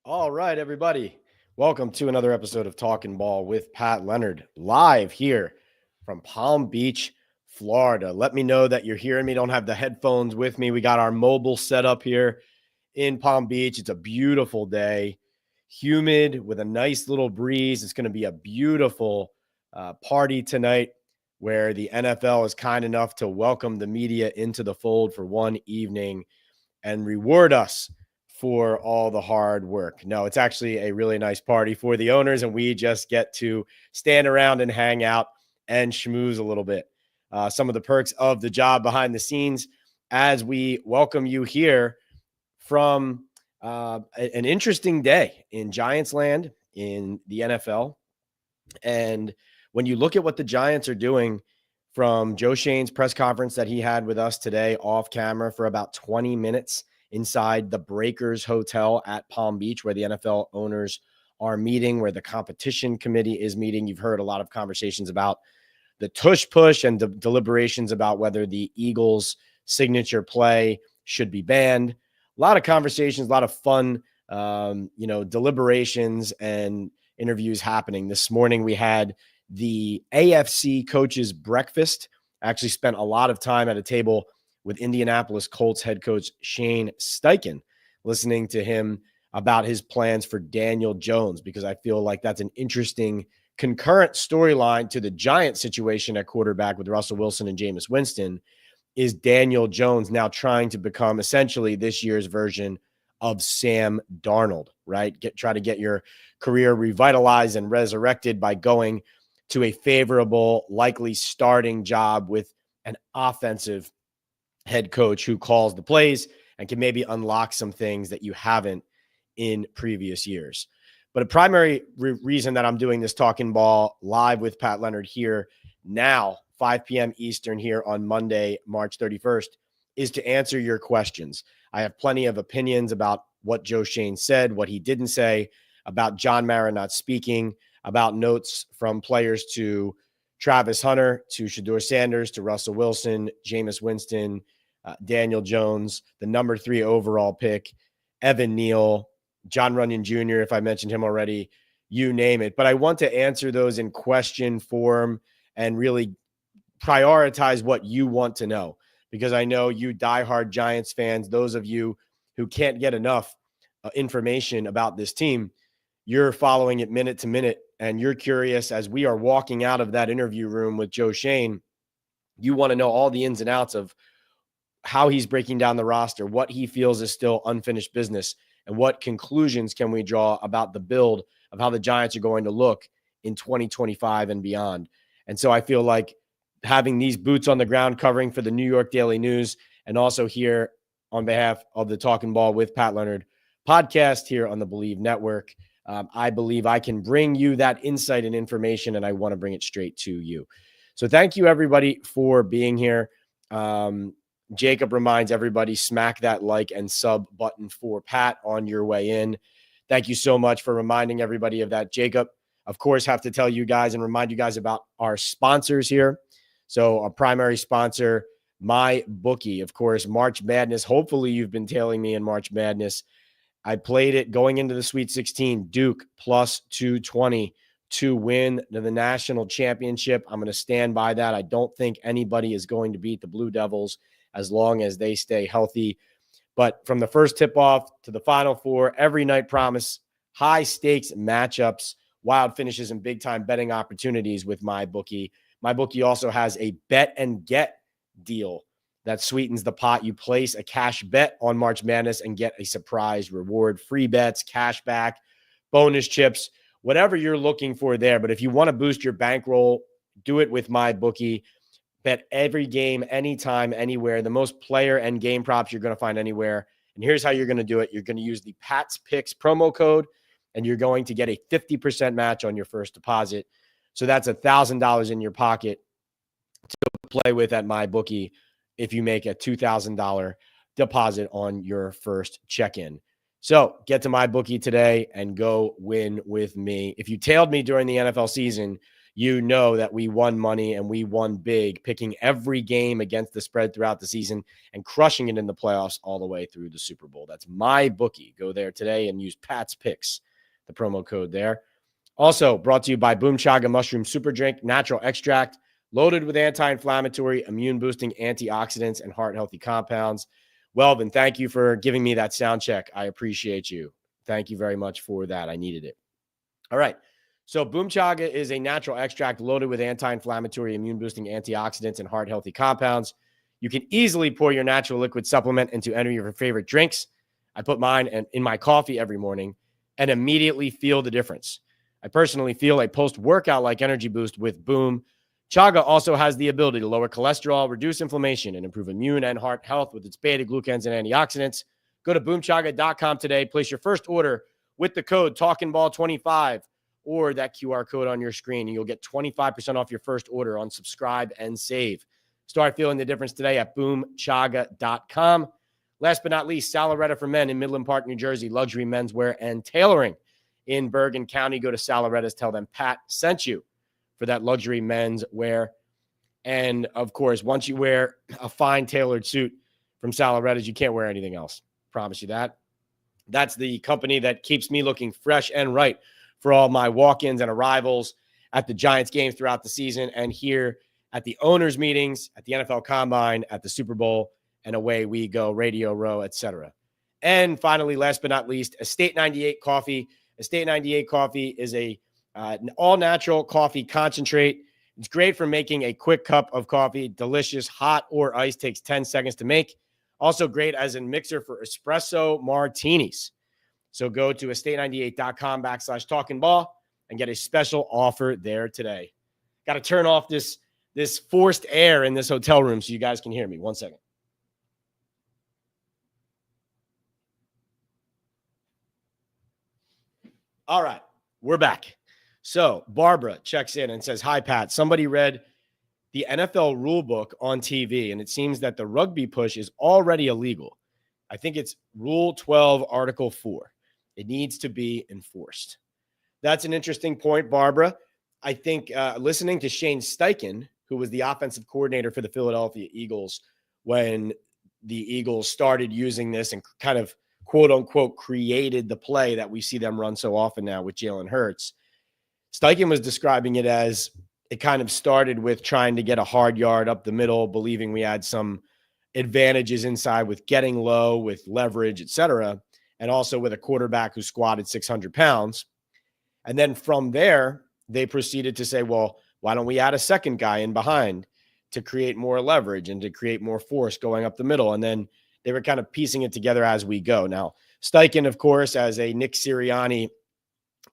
All right, everybody. Welcome to another episode of Talkin' Ball with Pat Leonard, live here from Palm Beach, Florida. Let me know that you're hearing me. Don't have the headphones with me. We got our mobile set up here in Palm Beach. It's a beautiful day, humid with a nice little breeze. It's going to be a beautiful party tonight where the NFL is kind enough to welcome the media into the fold for one evening and reward us for all the hard work. No, it's actually a really nice party for the owners, and we just get to stand around and hang out and schmooze a little bit. Some of the perks of the job behind the scenes as we welcome you here from an interesting day in Giants land in the NFL. And when you look at what the Giants are doing, from Joe Schoen's press conference that he had with us today off camera for about 20 minutes inside the Breakers Hotel at Palm Beach, where the NFL owners are meeting, where the competition committee is meeting. You've heard a lot of conversations about the tush push and deliberations about whether the Eagles' signature play should be banned. A lot of conversations, a lot of fun, deliberations and interviews happening. This morning we had the AFC coaches breakfast. I actually spent a lot of time at a table with Indianapolis Colts head coach Shane Steichen, listening to him about his plans for Daniel Jones, because I feel like that's an interesting concurrent storyline to the Giants situation at quarterback with Russell Wilson and Jameis Winston. Is Daniel Jones now trying to become essentially this year's version of Sam Darnold, right? Try to get your career revitalized and resurrected by going to a favorable, likely starting job with an offensive head coach who calls the plays and can maybe unlock some things that you haven't in previous years. But a primary reason that I'm doing this Talking Ball live with Pat Leonard here now, 5 p.m. Eastern here on Monday, March 31st, is to answer your questions. I have plenty of opinions about what Joe Schoen said, what he didn't say, about John Mara not speaking, about notes from players to Travis Hunter, to Shedeur Sanders, to Russell Wilson, Jameis Winston, Daniel Jones, the number 3 overall pick, Evan Neal, John Runyon Jr., if I mentioned him already, you name it. But I want to answer those in question form and really prioritize what you want to know, because I know you diehard Giants fans, those of you who can't get enough information about this team, you're following it minute to minute, and you're curious as we are walking out of that interview room with Joe Schoen. You want to know all the ins and outs of how he's breaking down the roster, what he feels is still unfinished business, and what conclusions can we draw about the build of how the Giants are going to look in 2025 and beyond. And so I feel like having these boots on the ground covering for the New York Daily News, and also here on behalf of the Talking Ball with Pat Leonard podcast here on the Believe Network, I believe I can bring you that insight and information, and I want to bring it straight to you. So thank you, everybody, for being here. Jacob reminds everybody, smack that like and sub button for Pat on your way in. Thank you so much for reminding everybody of that, Jacob. Of course, have to tell you guys and remind you guys about our sponsors here. So our primary sponsor, my bookie, of course, March Madness. Hopefully you've been tailing me in March Madness. I played it going into the Sweet 16, Duke plus 220 to win the national championship. I'm going to stand by that. I don't think anybody is going to beat the Blue Devils as long as they stay healthy. But from the first tip-off to the Final Four, every night promise high-stakes matchups, wild finishes, and big-time betting opportunities with my bookie. My bookie also has a bet and get deal that sweetens the pot. You place a cash bet on March Madness and get a surprise reward, free bets, cash back, bonus chips, whatever you're looking for there. But if you want to boost your bankroll, do it with my bookie. Bet every game, anytime, anywhere. The most player and game props you're going to find anywhere. And here's how you're going to do it. You're going to use the Pat's Picks promo code, and you're going to get a 50% match on your first deposit. So that's $1,000 in your pocket to play with at my bookie if you make a $2,000 deposit on your first check-in. So get to my bookie today and go win with me. If you tailed me during the NFL season, you know that we won money and we won big, picking every game against the spread throughout the season and crushing it in the playoffs all the way through the Super Bowl. That's my bookie. Go there today and use Pat's Picks, the promo code there. Also brought to you by Boom Chaga Mushroom Super Drink, natural extract, loaded with anti-inflammatory, immune-boosting antioxidants and heart-healthy compounds. Welvin, thank you for giving me that sound check. I appreciate you. Thank you very much for that. I needed it. All right. So Boom Chaga is a natural extract loaded with anti-inflammatory, immune-boosting antioxidants and heart-healthy compounds. You can easily pour your natural liquid supplement into any of your favorite drinks. I put mine in my coffee every morning and immediately feel the difference. I personally feel a post-workout-like energy boost with Boom. Chaga also has the ability to lower cholesterol, reduce inflammation, and improve immune and heart health with its beta-glucans and antioxidants. Go to boomchaga.com today. Place your first order with the code TalkinBall25 or that QR code on your screen, and you'll get 25% off your first order on Subscribe and Save. Start feeling the difference today at boomchaga.com. Last but not least, Salaretta for Men in Midland Park, New Jersey, luxury menswear and tailoring in Bergen County. Go to Salaretta's, tell them Pat sent you for that luxury men's wear. And of course, once you wear a fine tailored suit from Salaretta's, you can't wear anything else. Promise you that. That's the company that keeps me looking fresh and right for all my walk-ins and arrivals at the Giants games throughout the season and here at the owners' meetings, at the NFL Combine, at the Super Bowl, and away we go, Radio Row, etc. And finally, last but not least, Estate 98 Coffee. Estate 98 Coffee is an all-natural coffee concentrate. It's great for making a quick cup of coffee. Delicious, hot or iced, takes 10 seconds to make. Also great as a mixer for espresso martinis. So go to estate98.com/talkingball and get a special offer there today. Got to turn off this forced air in this hotel room so you guys can hear me. 1 second. All right, we're back. So Barbara checks in and says, "Hi, Pat. Somebody read the NFL rule book on TV, and it seems that the rugby push is already illegal. I think it's Rule 12, Article 4. It needs to be enforced." That's an interesting point, Barbara. I think listening to Shane Steichen, who was the offensive coordinator for the Philadelphia Eagles when the Eagles started using this and kind of quote unquote created the play that we see them run so often now with Jalen Hurts. Steichen was describing it as it kind of started with trying to get a hard yard up the middle, believing we had some advantages inside with getting low, with leverage, etc., and also with a quarterback who squatted 600 pounds. And then from there, they proceeded to say, well, why don't we add a second guy in behind to create more leverage and to create more force going up the middle? And then they were kind of piecing it together as we go. Now, Steichen, of course, as a Nick Sirianni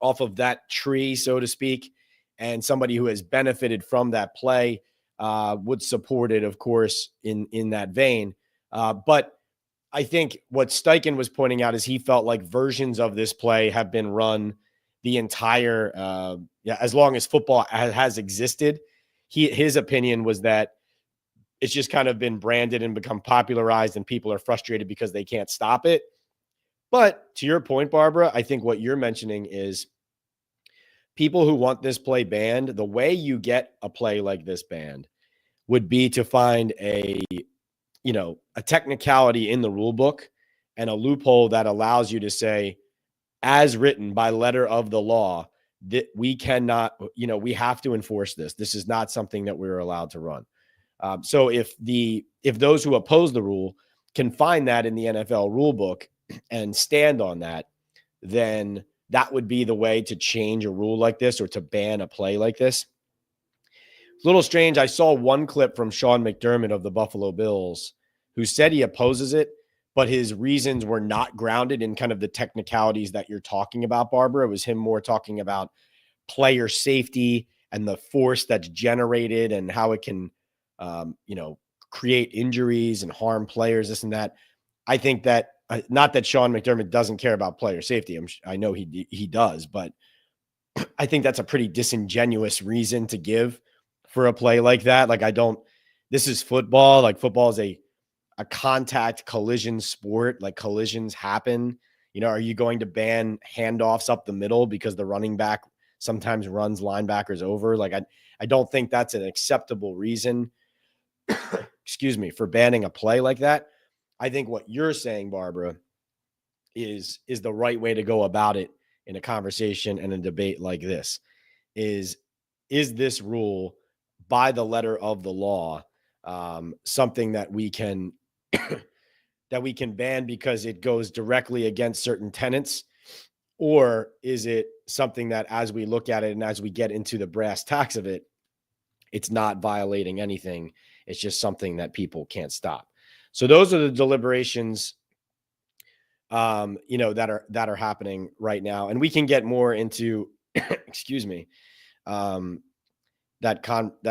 off of that tree, so to speak, and somebody who has benefited from that play, would support it, of course, in that vein. But I think what Steichen was pointing out is he felt like versions of this play have been run the entire, as long as football has existed. His opinion was that it's just kind of been branded and become popularized, and people are frustrated because they can't stop it. But to your point, Barbara, I think what you're mentioning is people who want this play banned, the way you get a play like this banned would be to find a technicality in the rule book and a loophole that allows you to say, as written by letter of the law, that we cannot, we have to enforce this. This is not something that we're allowed to run. So if those who oppose the rule can find that in the NFL rule book and stand on that, then that would be the way to change a rule like this or to ban a play like this. It's a little strange. I saw one clip from Sean McDermott of the Buffalo Bills who said he opposes it, but his reasons were not grounded in kind of the technicalities that you're talking about, Barbara. It was him more talking about player safety and the force that's generated and how it can, create injuries and harm players, this and that. I think that, not that Sean McDermott doesn't care about player safety. I know he does, but I think that's a pretty disingenuous reason to give for a play like that. Like, this is football. Like, football is a contact collision sport. Like, collisions happen. Are you going to ban handoffs up the middle because the running back sometimes runs linebackers over. Like, I don't think that's an acceptable reason, excuse me, for banning a play like that. I think what you're saying, Barbara, is the right way to go about it in a conversation and a debate like this. Is this rule by the letter of the law something that we can that we can ban because it goes directly against certain tenets? Or is it something that, as we look at it and as we get into the brass tacks of it, it's not violating anything? It's just something that people can't stop. So those are the deliberations, that are happening right now. And we can get more into, excuse me, that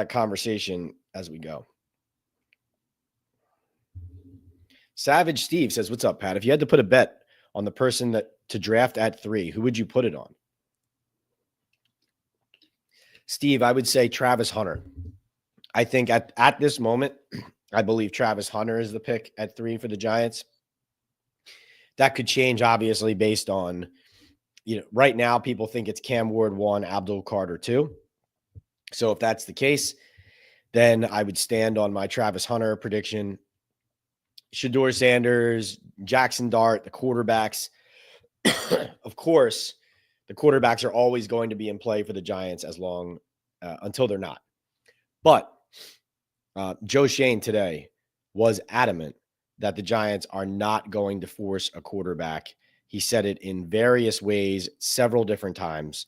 conversation as we go. Savage Steve says, "What's up, Pat? If you had to put a bet on the person that to draft at 3, who would you put it on?" Steve, I would say Travis Hunter. I think at this moment, I believe Travis Hunter is the pick at 3 for the Giants. That could change, obviously, based on, right now people think it's Cam Ward 1, Abdul Carter 2. So if that's the case, then I would stand on my Travis Hunter prediction. Shedeur Sanders, Jackson Dart, the quarterbacks. Of course, the quarterbacks are always going to be in play for the Giants until they're not. But Joe Schoen today was adamant that the Giants are not going to force a quarterback. He said it in various ways, several different times.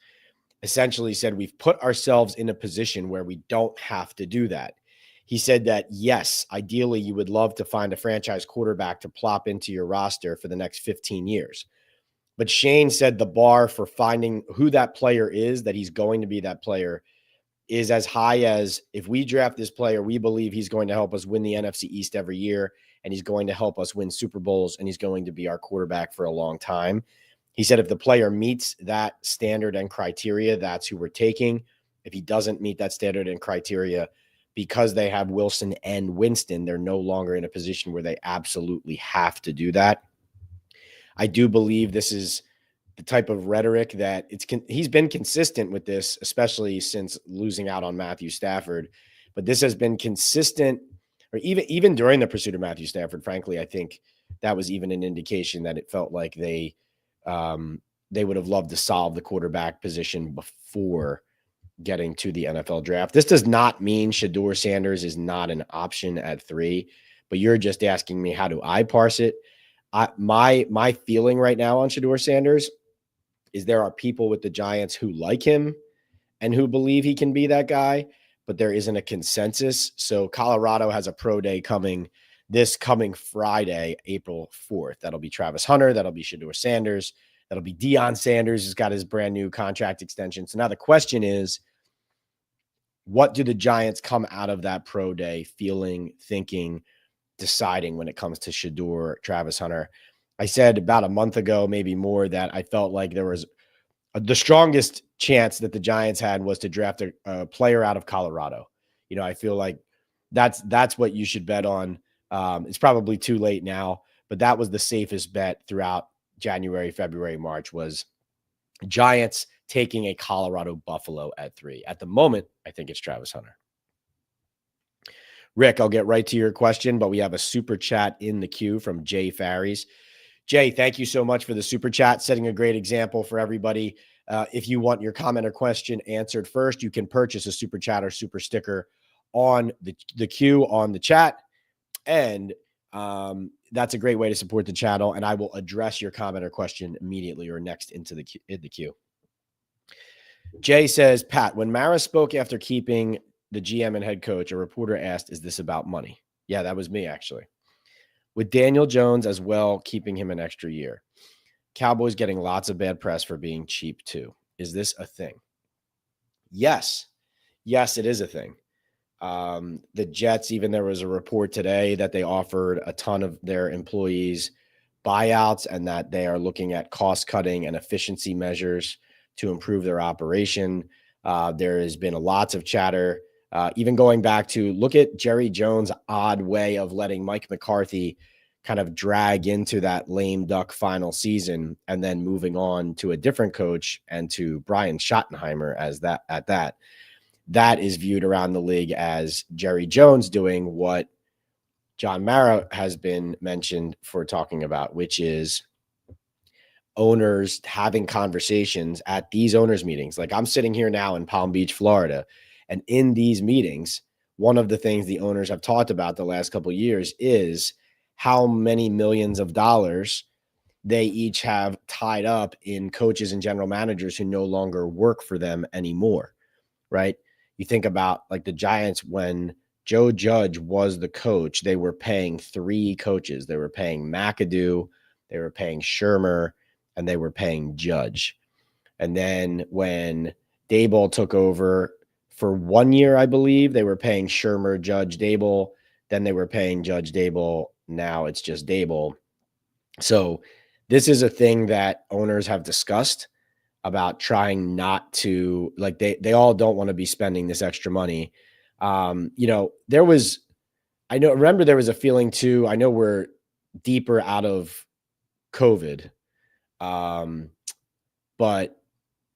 Essentially said, we've put ourselves in a position where we don't have to do that. He said that, yes, ideally you would love to find a franchise quarterback to plop into your roster for the next 15 years. But Shane said the bar for finding who that player is, that he's going to be that player, is as high as, if we draft this player, we believe he's going to help us win the NFC East every year, and he's going to help us win Super Bowls, and he's going to be our quarterback for a long time. He said if the player meets that standard and criteria, that's who we're taking. If he doesn't meet that standard and criteria, because they have Wilson and Winston, they're no longer in a position where they absolutely have to do that. I do believe this is the type of rhetoric that he's been consistent with this, especially since losing out on Matthew Stafford. But this has been consistent, or even during the pursuit of Matthew Stafford, frankly, I think that was even an indication that it felt like they would have loved to solve the quarterback position before getting to the NFL draft. This does not mean Shedeur Sanders is not an option at 3, but you're just asking me, how do I parse it? My feeling right now on Shedeur Sanders is there are people with the Giants who like him and who believe he can be that guy, but there isn't a consensus. So Colorado has a pro day coming Friday, April 4th. That'll be Travis Hunter. That'll be Shedeur Sanders. That'll be Deion Sanders, who's got his brand new contract extension. So now the question is, what do the Giants come out of that pro day feeling, thinking, deciding when it comes to Shedeur, Travis Hunter? I said about a month ago, maybe more, that I felt like there was the strongest chance that the Giants had was to draft a player out of Colorado. I feel like that's what you should bet on. It's probably too late now, but that was the safest bet throughout January, February, March, was Giants taking a Colorado Buffalo at 3. At the moment, I think it's Travis Hunter. Rick, I'll get right to your question, but we have a super chat in the queue from Jay Farries. Jay, thank you so much for the super chat, setting a great example for everybody. If you want your comment or question answered first, you can purchase a super chat or super sticker on the queue on the chat. And that's a great way to support the channel. And I will address your comment or question immediately or next into the queue. Jay says, Pat, when Mara spoke after keeping the GM and head coach, a reporter asked, is this about money? Yeah, that was me, actually. With Daniel Jones as well, keeping him an extra year. Cowboys getting lots of bad press for being cheap too. Is this a thing? Yes. Yes, it is a thing. The Jets, even there was a report today that they offered a ton of their employees buyouts and that they are looking at cost cutting and efficiency measures to improve their operation. There has been lots of chatter, even going back to look at Jerry Jones' odd way of letting Mike McCarthy kind of drag into that lame duck final season and then moving on to a different coach and to Brian Schottenheimer that is viewed around the league as Jerry Jones doing what John Mara has been mentioned for talking about, which is owners having conversations at these owners meetings. Like I'm sitting here now in Palm Beach, Florida, and in these meetings, one of the things the owners have talked about the last couple of years is how many millions of dollars they each have tied up in coaches and general managers who no longer work for them anymore, right? You think about like the Giants when Joe Judge was the coach, they were paying 3 coaches. They were paying McAdoo, they were paying Shermer, and they were paying Judge. And then when Daboll took over for 1 year, I believe, they were paying Shermer, Judge, Daboll. Then they were paying Judge, Daboll. Now it's just Daboll. So this is a thing that owners have discussed about trying not to, like they all don't want to be spending this extra money. There was, remember there was a feeling too, I know we're deeper out of COVID. But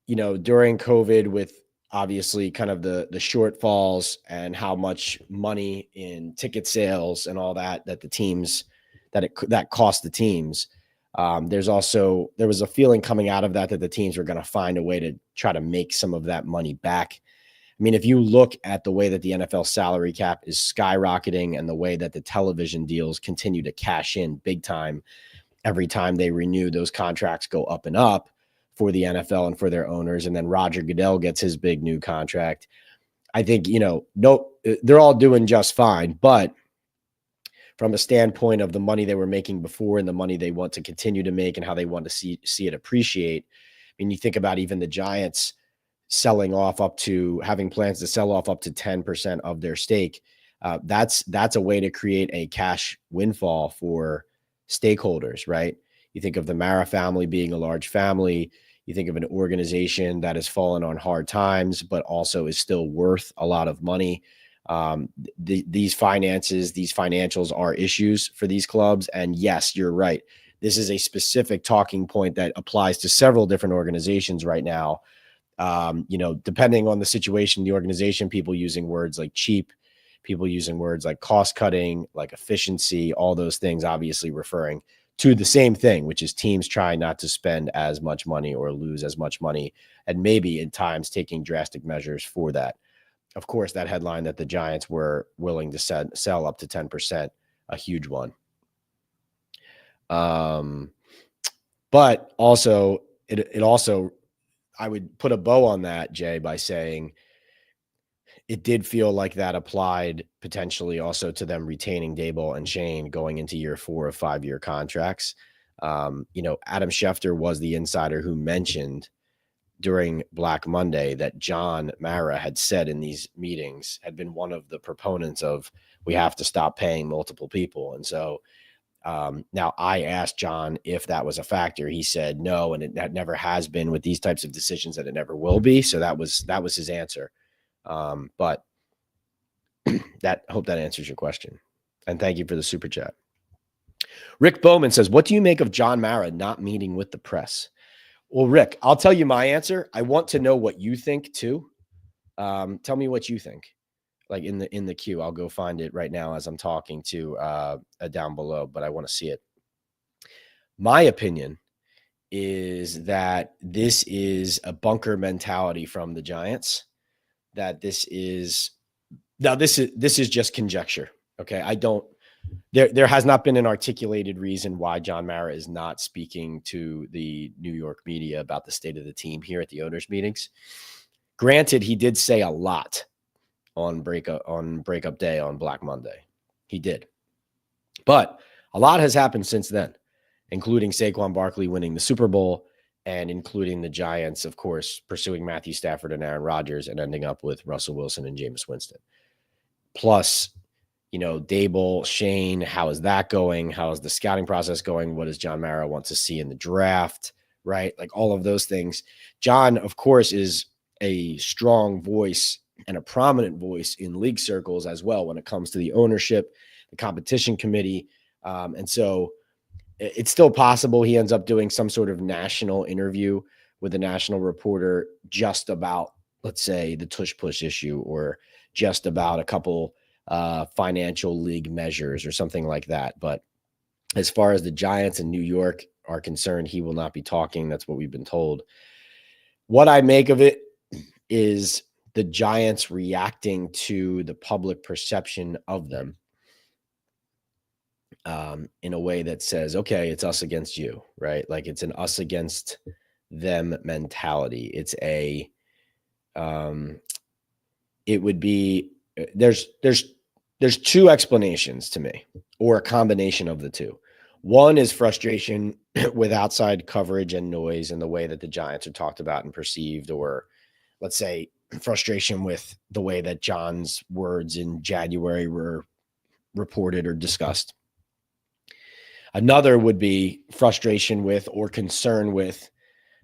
during COVID with obviously kind of the shortfalls and how much money in ticket sales and all that the teams, that cost the teams. There was a feeling coming out of that the teams were going to find a way to try to make some of that money back. I mean, if you look at the way that the NFL salary cap is skyrocketing and the way that the television deals continue to cash in big time, every time they renew, those contracts go up and up for the NFL and for their owners. And then Roger Goodell gets his big new contract. I think, they're all doing just fine, but from a standpoint of the money they were making before and the money they want to continue to make and how they want to see it appreciate. I mean, you think about even the Giants having plans to sell off up to 10% of their stake. That's a way to create a cash windfall for stakeholders, right? You think of the Mara family being a large family. You think of an organization that has fallen on hard times, but also is still worth a lot of money. These financials are issues for these clubs. And yes, you're right. This is a specific talking point that applies to several different organizations right now. Depending on the situation, the organization, people using words like cheap, people using words like cost cutting, like efficiency, all those things, obviously referring to the same thing, which is teams trying not to spend as much money or lose as much money, and maybe in times taking drastic measures for that. Of course, that headline that the Giants were willing to sell up to 10%, a huge one. But also, it also, I would put a bow on that, Jay, by saying it did feel like that applied potentially also to them retaining Daboll and Schoen going into year 4 of 5-year contracts. Adam Schefter was the insider who mentioned during Black Monday that John Mara had said in these meetings, had been one of the proponents of, we have to stop paying multiple people. And so now I asked John if that was a factor. He said no, and that never has been with these types of decisions, that it never will be. So that was his answer. But hope that answers your question. And thank you for the super chat. Rick Bowman says, what do you make of John Mara not meeting with the press? Well, Rick, I'll tell you my answer. I want to know what you think too. Tell me what you think. Like in the queue, I'll go find it right now as I'm talking to down below, but I want to see it. My opinion is that this is a bunker mentality from the Giants. That this is just conjecture. Okay. There has not been an articulated reason why John Mara is not speaking to the New York media about the state of the team here at the owners meetings. Granted, he did say a lot on breakup day on Black Monday. He did. But a lot has happened since then, including Saquon Barkley winning the Super Bowl and including the Giants, of course, pursuing Matthew Stafford and Aaron Rodgers and ending up with Russell Wilson and Jameis Winston. Plus, Daboll, Schoen, how is that going? How is the scouting process going? What does John Mara want to see in the draft, right? Like all of those things. John, of course, is a strong voice and a prominent voice in league circles as well when it comes to the ownership, the competition committee, And so it's still possible he ends up doing some sort of national interview with a national reporter just about, let's say, the tush push issue, or just about a couple financial league measures or something like that. But as far as the Giants in New York are concerned, he will not be talking. That's what we've been told. What I make of it is the Giants reacting to the public perception of them in a way that says, okay, it's us against you, right? Like it's an us against them mentality. It's a, it would be, there's two explanations to me, or a combination of the two. One is frustration with outside coverage and noise and the way that the Giants are talked about and perceived, or let's say frustration with the way that John's words in January were reported or discussed. Another would be frustration with or concern with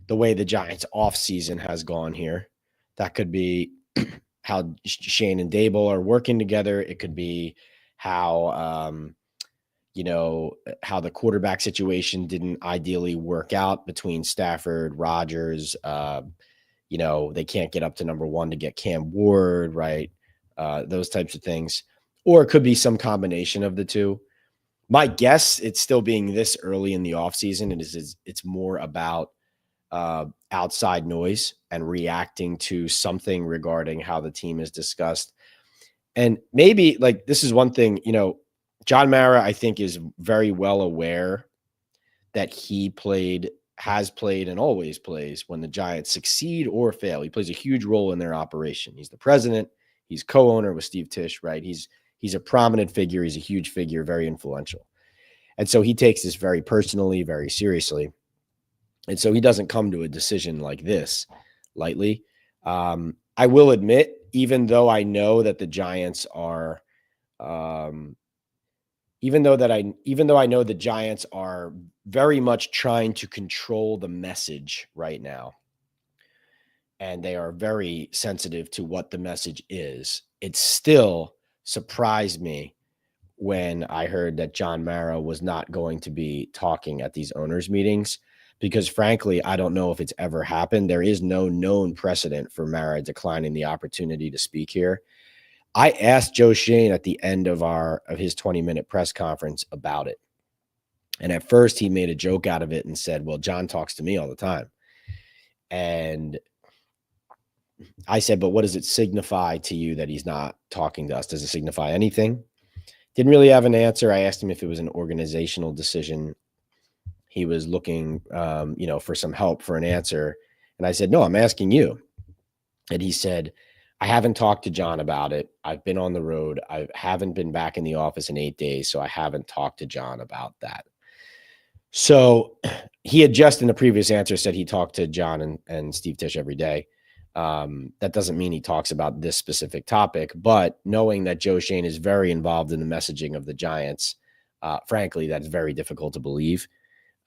the way the Giants offseason has gone here. That could be how Schoen and Dable are working together. It could be how, how the quarterback situation didn't ideally work out between Stafford, Rodgers. They can't get up to number one to get Cam Ward, right? Those types of things. Or it could be some combination of the two. My guess, it's still being this early in the offseason, and it's more about outside noise and reacting to something regarding how the team is discussed. And maybe, like, this is one thing, John Mara, I think, is very well aware that he has played, and always plays when the Giants succeed or fail. He plays a huge role in their operation. He's the president. He's co-owner with Steve Tisch, right? He's a prominent figure. He's a huge figure, very influential. And so he takes this very personally, very seriously. And so he doesn't come to a decision like this lightly. I will admit, even though I know that the Giants are, even though I know the Giants are very much trying to control the message right now, and they are very sensitive to what the message is, it still surprised me when I heard that John Mara was not going to be talking at these owners' meetings, because frankly, I don't know if it's ever happened. There is no known precedent for Mara declining the opportunity to speak here. I asked Joe Schoen at the end of his 20-minute press conference about it. And at first he made a joke out of it and said, well, John talks to me all the time. And I said, but what does it signify to you that he's not talking to us? Does it signify anything? Didn't really have an answer. I asked him if it was an organizational decision. He was looking, for some help for an answer. And I said, no, I'm asking you. And he said, I haven't talked to John about it. I've been on the road. I haven't been back in the office in 8 days, so I haven't talked to John about that. So he had just in the previous answer said he talked to John and Steve Tisch every day. That doesn't mean he talks about this specific topic, but knowing that Joe Schoen is very involved in the messaging of the Giants, frankly, that's very difficult to believe.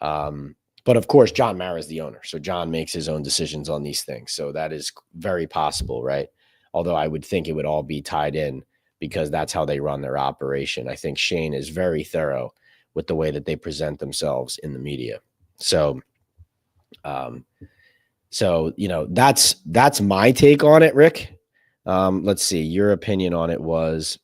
But of course, John Mara is the owner, so John makes his own decisions on these things. So that is very possible, right? Although I would think it would all be tied in because that's how they run their operation. I think Schoen is very thorough with the way that they present themselves in the media. So, that's my take on it, Rick. Let's see. Your opinion on it was,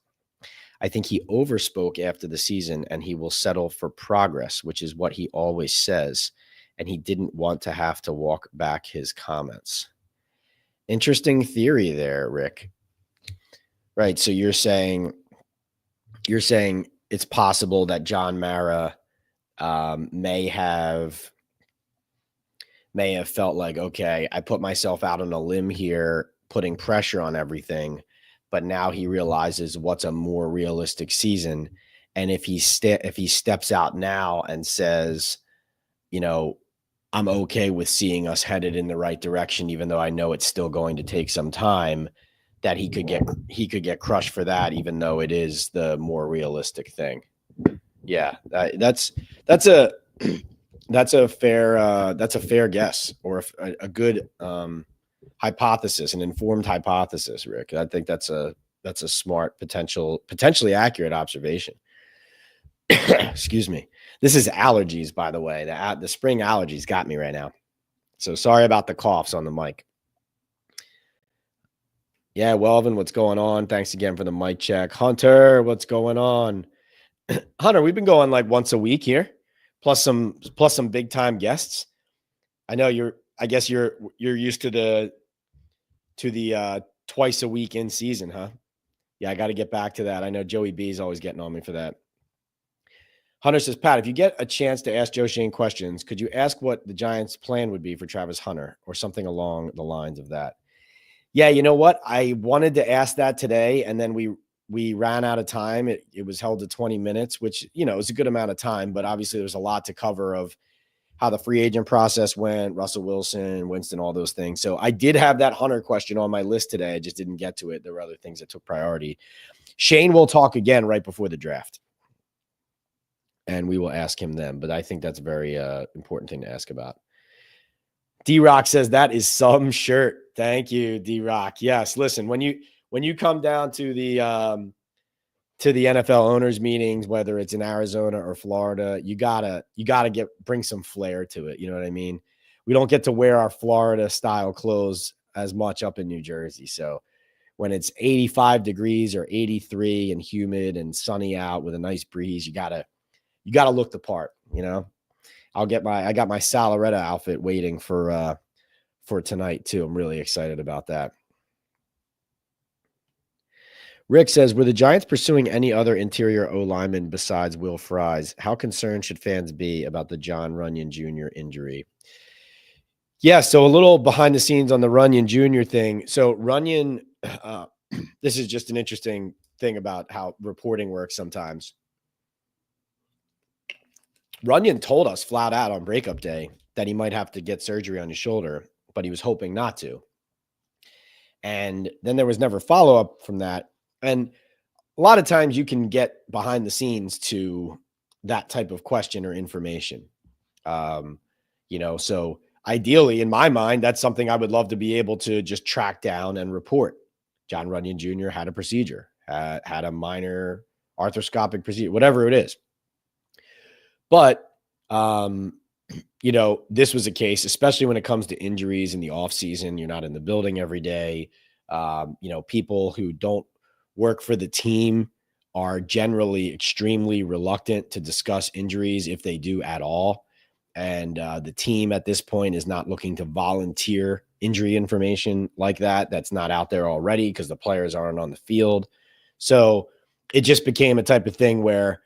I think he overspoke after the season and he will settle for progress, which is what he always says. And he didn't want to have to walk back his comments. Interesting theory there, Rick. Right. So you're saying it's possible that John Mara may have felt like, okay, I put myself out on a limb here, putting pressure on everything, but now he realizes what's a more realistic season. And if he steps out now and says, I'm okay with seeing us headed in the right direction, even though I know it's still going to take some time, that he could get crushed for that, even though it is the more realistic thing. Yeah, that's a fair guess, or a good hypothesis, an informed hypothesis, Rick. I think that's a smart, potentially accurate observation. Excuse me. This is allergies, by the way. The spring allergies got me right now. So sorry about the coughs on the mic. Yeah, Welvin, what's going on? Thanks again for the mic check. Hunter, what's going on? Hunter, we've been going like once a week here, plus some big time guests. I know I guess you're used to the twice a week in season, huh? Yeah, I got to get back to that. I know Joey B is always getting on me for that. Hunter says, Pat, if you get a chance to ask Joe Schoen questions, could you ask what the Giants' plan would be for Travis Hunter or something along the lines of that? Yeah, you know what? I wanted to ask that today, and then we ran out of time. It was held to 20 minutes, which, is a good amount of time, but obviously there's a lot to cover of how the free agent process went, Russell Wilson, Winston, all those things. So I did have that Hunter question on my list today. I just didn't get to it. There were other things that took priority. Shane will talk again right before the draft, and we will ask him then. But I think that's a very important thing to ask about. D-Rock says that is some shirt. Thank you, D-Rock. Yes, listen, when you come down to the NFL owners meetings, whether it's in Arizona or Florida, you gotta bring some flair to it. You know what I mean? We don't get to wear our Florida style clothes as much up in New Jersey. So when it's 85 degrees or 83 and humid and sunny out with a nice breeze, you gotta look the part, I got my Salaretta outfit waiting for tonight too. I'm really excited about that. Rick says, were the Giants pursuing any other interior O lineman besides Will Fries? How concerned should fans be about the John Runyon Jr. injury? Yeah, so a little behind the scenes on the Runyon Jr. thing. So Runyon, this is just an interesting thing about how reporting works sometimes. Runyon told us flat out on breakup day that he might have to get surgery on his shoulder, but he was hoping not to. And then there was never follow-up from that. And a lot of times you can get behind the scenes to that type of question or information. So ideally, in my mind, that's something I would love to be able to just track down and report. John Runyon Jr. had a procedure, had a minor arthroscopic procedure, whatever it is. But, this was a case, especially when it comes to injuries in the off season. You're not in the building every day. People who don't work for the team are generally extremely reluctant to discuss injuries if they do at all. And the team at this point is not looking to volunteer injury information like that. That's not out there already because the players aren't on the field. So it just became a type of thing where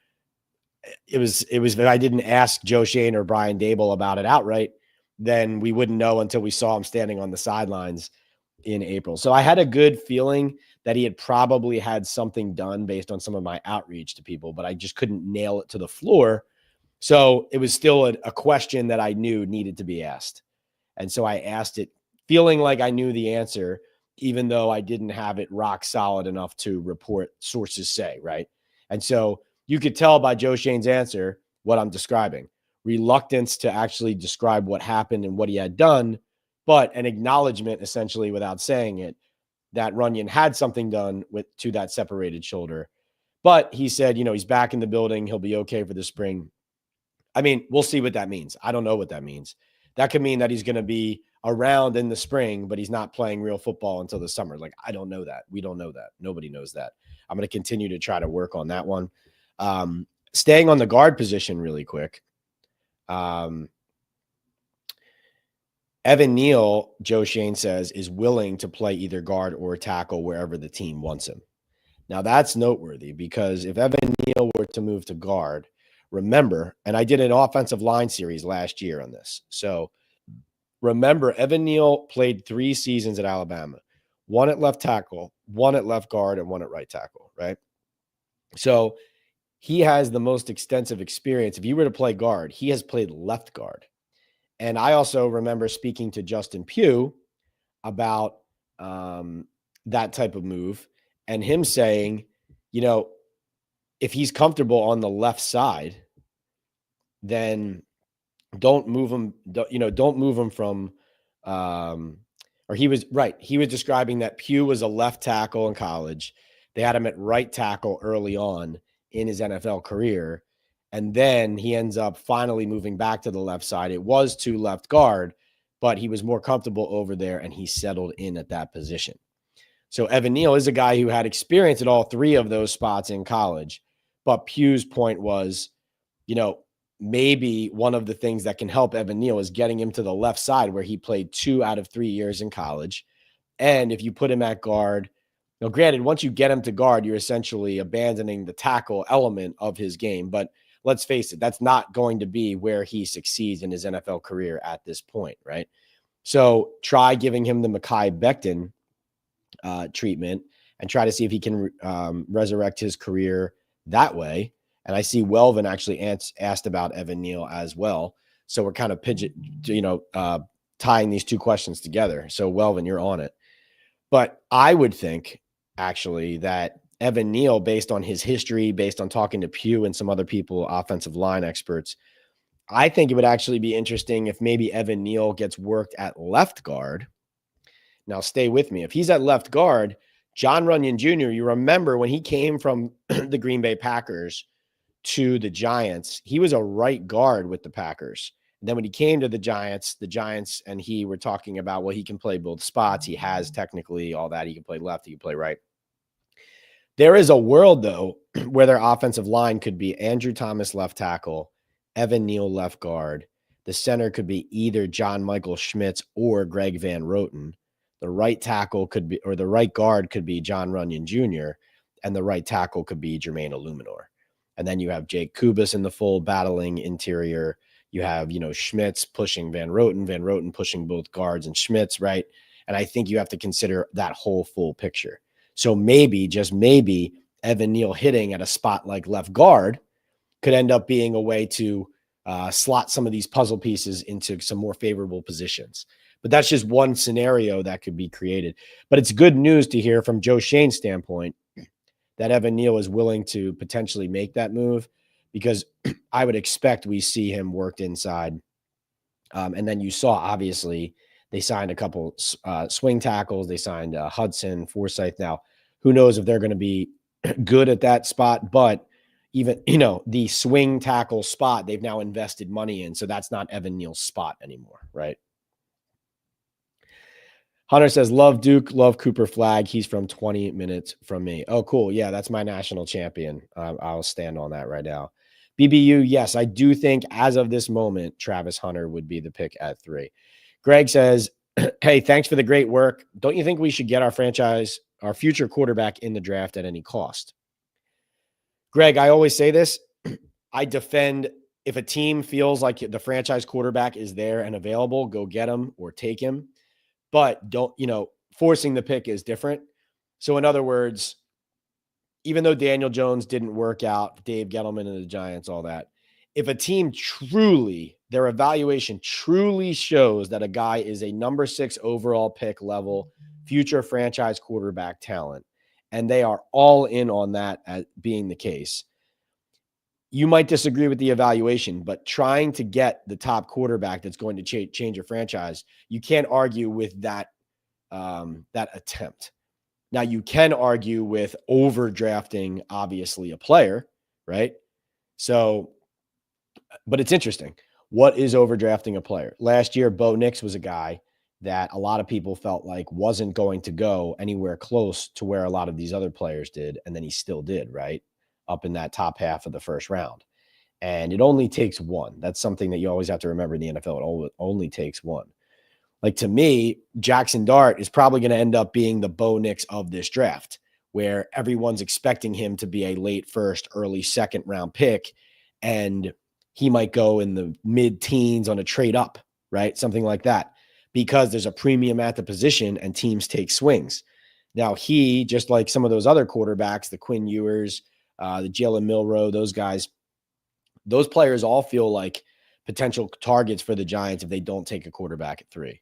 it was if I didn't ask Joe Schoen or Brian Dable about it outright, then we wouldn't know until we saw him standing on the sidelines in April. So I had a good feeling that he had probably had something done based on some of my outreach to people, but I just couldn't nail it to the floor. So it was still a question that I knew needed to be asked. And so I asked it feeling like I knew the answer, even though I didn't have it rock solid enough to report sources say, right? And so you could tell by Joe Schoen's answer what I'm describing. Reluctance to actually describe what happened and what he had done, but an acknowledgement essentially without saying it that Runyon had something done to that separated shoulder. But he said, he's back in the building. He'll be okay for the spring. I mean, we'll see what that means. I don't know what that means. That could mean that he's going to be around in the spring, but he's not playing real football until the summer. Like, I don't know that. We don't know that. Nobody knows that. I'm going to continue to try to work on that one. Staying on the guard position really quick. Evan Neal, Joe Schoen says, is willing to play either guard or tackle wherever the team wants him. Now, that's noteworthy because if Evan Neal were to move to guard, remember, and I did an offensive line series last year on this. So remember, Evan Neal played 3 seasons at Alabama, 1 at left tackle, 1 at left guard, and 1 at right tackle, right? So he has the most extensive experience. If he were to play guard, he has played left guard. And I also remember speaking to Justin Pugh about that type of move and him saying, if he's comfortable on the left side, then don't move him, don't move him from, or he was right. He was describing that Pugh was a left tackle in college. They had him at right tackle early on in his NFL career. And then he ends up finally moving back to the left side. It was to left guard, but he was more comfortable over there and he settled in at that position. So Evan Neal is a guy who had experience at all three of those spots in college. But Pugh's point was, maybe one of the things that can help Evan Neal is getting him to the left side where he played 2 out of 3 years in college. And if you put him at guard, granted, once you get him to guard, you're essentially abandoning the tackle element of his game. But let's face it, that's not going to be where he succeeds in his NFL career at this point, right? So try giving him the Mekhi Becton treatment and try to see if he can resurrect his career that way. And I see Welvin actually asked about Evan Neal as well. So we're kind of tying these two questions together. So Welvin, you're on it. But I would think actually that Evan Neal, based on his history, based on talking to Pugh and some other people, offensive line experts, I think it would actually be interesting if maybe Evan Neal gets worked at left guard. Now, stay with me. If he's at left guard, John Runyon Jr., you remember when he came from the Green Bay Packers to the Giants, he was a right guard with the Packers. And then when he came to the Giants and he were talking about, well, he can play both spots. He has technically all that. He can play left. He can play right. There is a world, though, where their offensive line could be Andrew Thomas left tackle, Evan Neal left guard. The center could be either John Michael Schmitz or Greg Van Roten. The right tackle could be, or the right guard could be John Runyon Jr., and the right tackle could be Jermaine Illuminor. And then you have Jake Kubas in the fold battling interior. You have, Schmitz pushing Van Roten pushing both guards and Schmitz, right? And I think you have to consider that whole full picture. So maybe, just maybe, Evan Neal hitting at a spot like left guard could end up being a way to slot some of these puzzle pieces into some more favorable positions. But that's just one scenario that could be created. But it's good news to hear from Joe Schoen's standpoint that Evan Neal is willing to potentially make that move, because I would expect we see him worked inside. And then you saw, obviously, they signed a couple swing tackles. They signed Hudson, Forsyth. Now, who knows if they're going to be good at that spot, but even, the swing tackle spot, they've now invested money in. So that's not Evan Neal's spot anymore, right? Hunter says, love Duke, love Cooper Flag. He's from 20 minutes from me. Oh, cool. Yeah, that's my national champion. I'll stand on that right now. BBU, yes, I do think as of this moment, Travis Hunter would be the pick at 3. Greg says, hey, thanks for the great work. Don't you think we should get our future quarterback in the draft at any cost? Greg, I always say this. I defend, if a team feels like the franchise quarterback is there and available, go get him or take him. But don't, forcing the pick is different. So in other words, even though Daniel Jones didn't work out, Dave Gettleman and the Giants, all that, if a team their evaluation truly shows that a guy is a number 6 overall pick level future franchise quarterback talent, and they are all in on that as being the case, you might disagree with the evaluation, but trying to get the top quarterback that's going to change your franchise, you can't argue with that attempt. Now, you can argue with overdrafting, obviously, a player, right? So, but it's interesting. What is overdrafting a player? Last year, Bo Nix was a guy that a lot of people felt like wasn't going to go anywhere close to where a lot of these other players did, and then he still did, right? Up in that top half of the first round. And it only takes one. That's something that you always have to remember in the NFL. It only takes one. Like, to me, Jackson Dart is probably going to end up being the Bo Nix of this draft, where everyone's expecting him to be a late first, early second round pick, and he might go in the mid-teens on a trade up, right? Something like that, because there's a premium at the position and teams take swings. Now, he, just like some of those other quarterbacks, the Quinn Ewers, the Jalen Milroe, those guys, those players all feel like potential targets for the Giants if they don't take a quarterback at 3.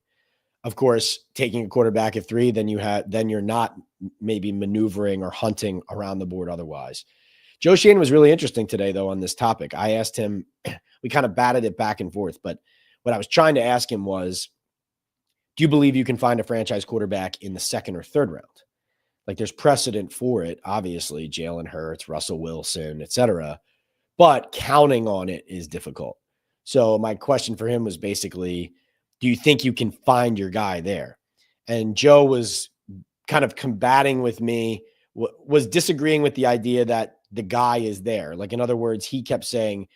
Of course, taking a quarterback at 3, then you're not maybe maneuvering or hunting around the board otherwise. Joe Schoen was really interesting today, though, on this topic. I asked him, we kind of batted it back and forth, but what I was trying to ask him was, do you believe you can find a franchise quarterback in the 2nd or 3rd round? Like, there's precedent for it, obviously, Jalen Hurts, Russell Wilson, et cetera. but counting on it is difficult. So my question for him was basically, do you think you can find your guy there? And Joe was kind of combating with me, was disagreeing with the idea that the guy is there. Like, in other words, he kept saying,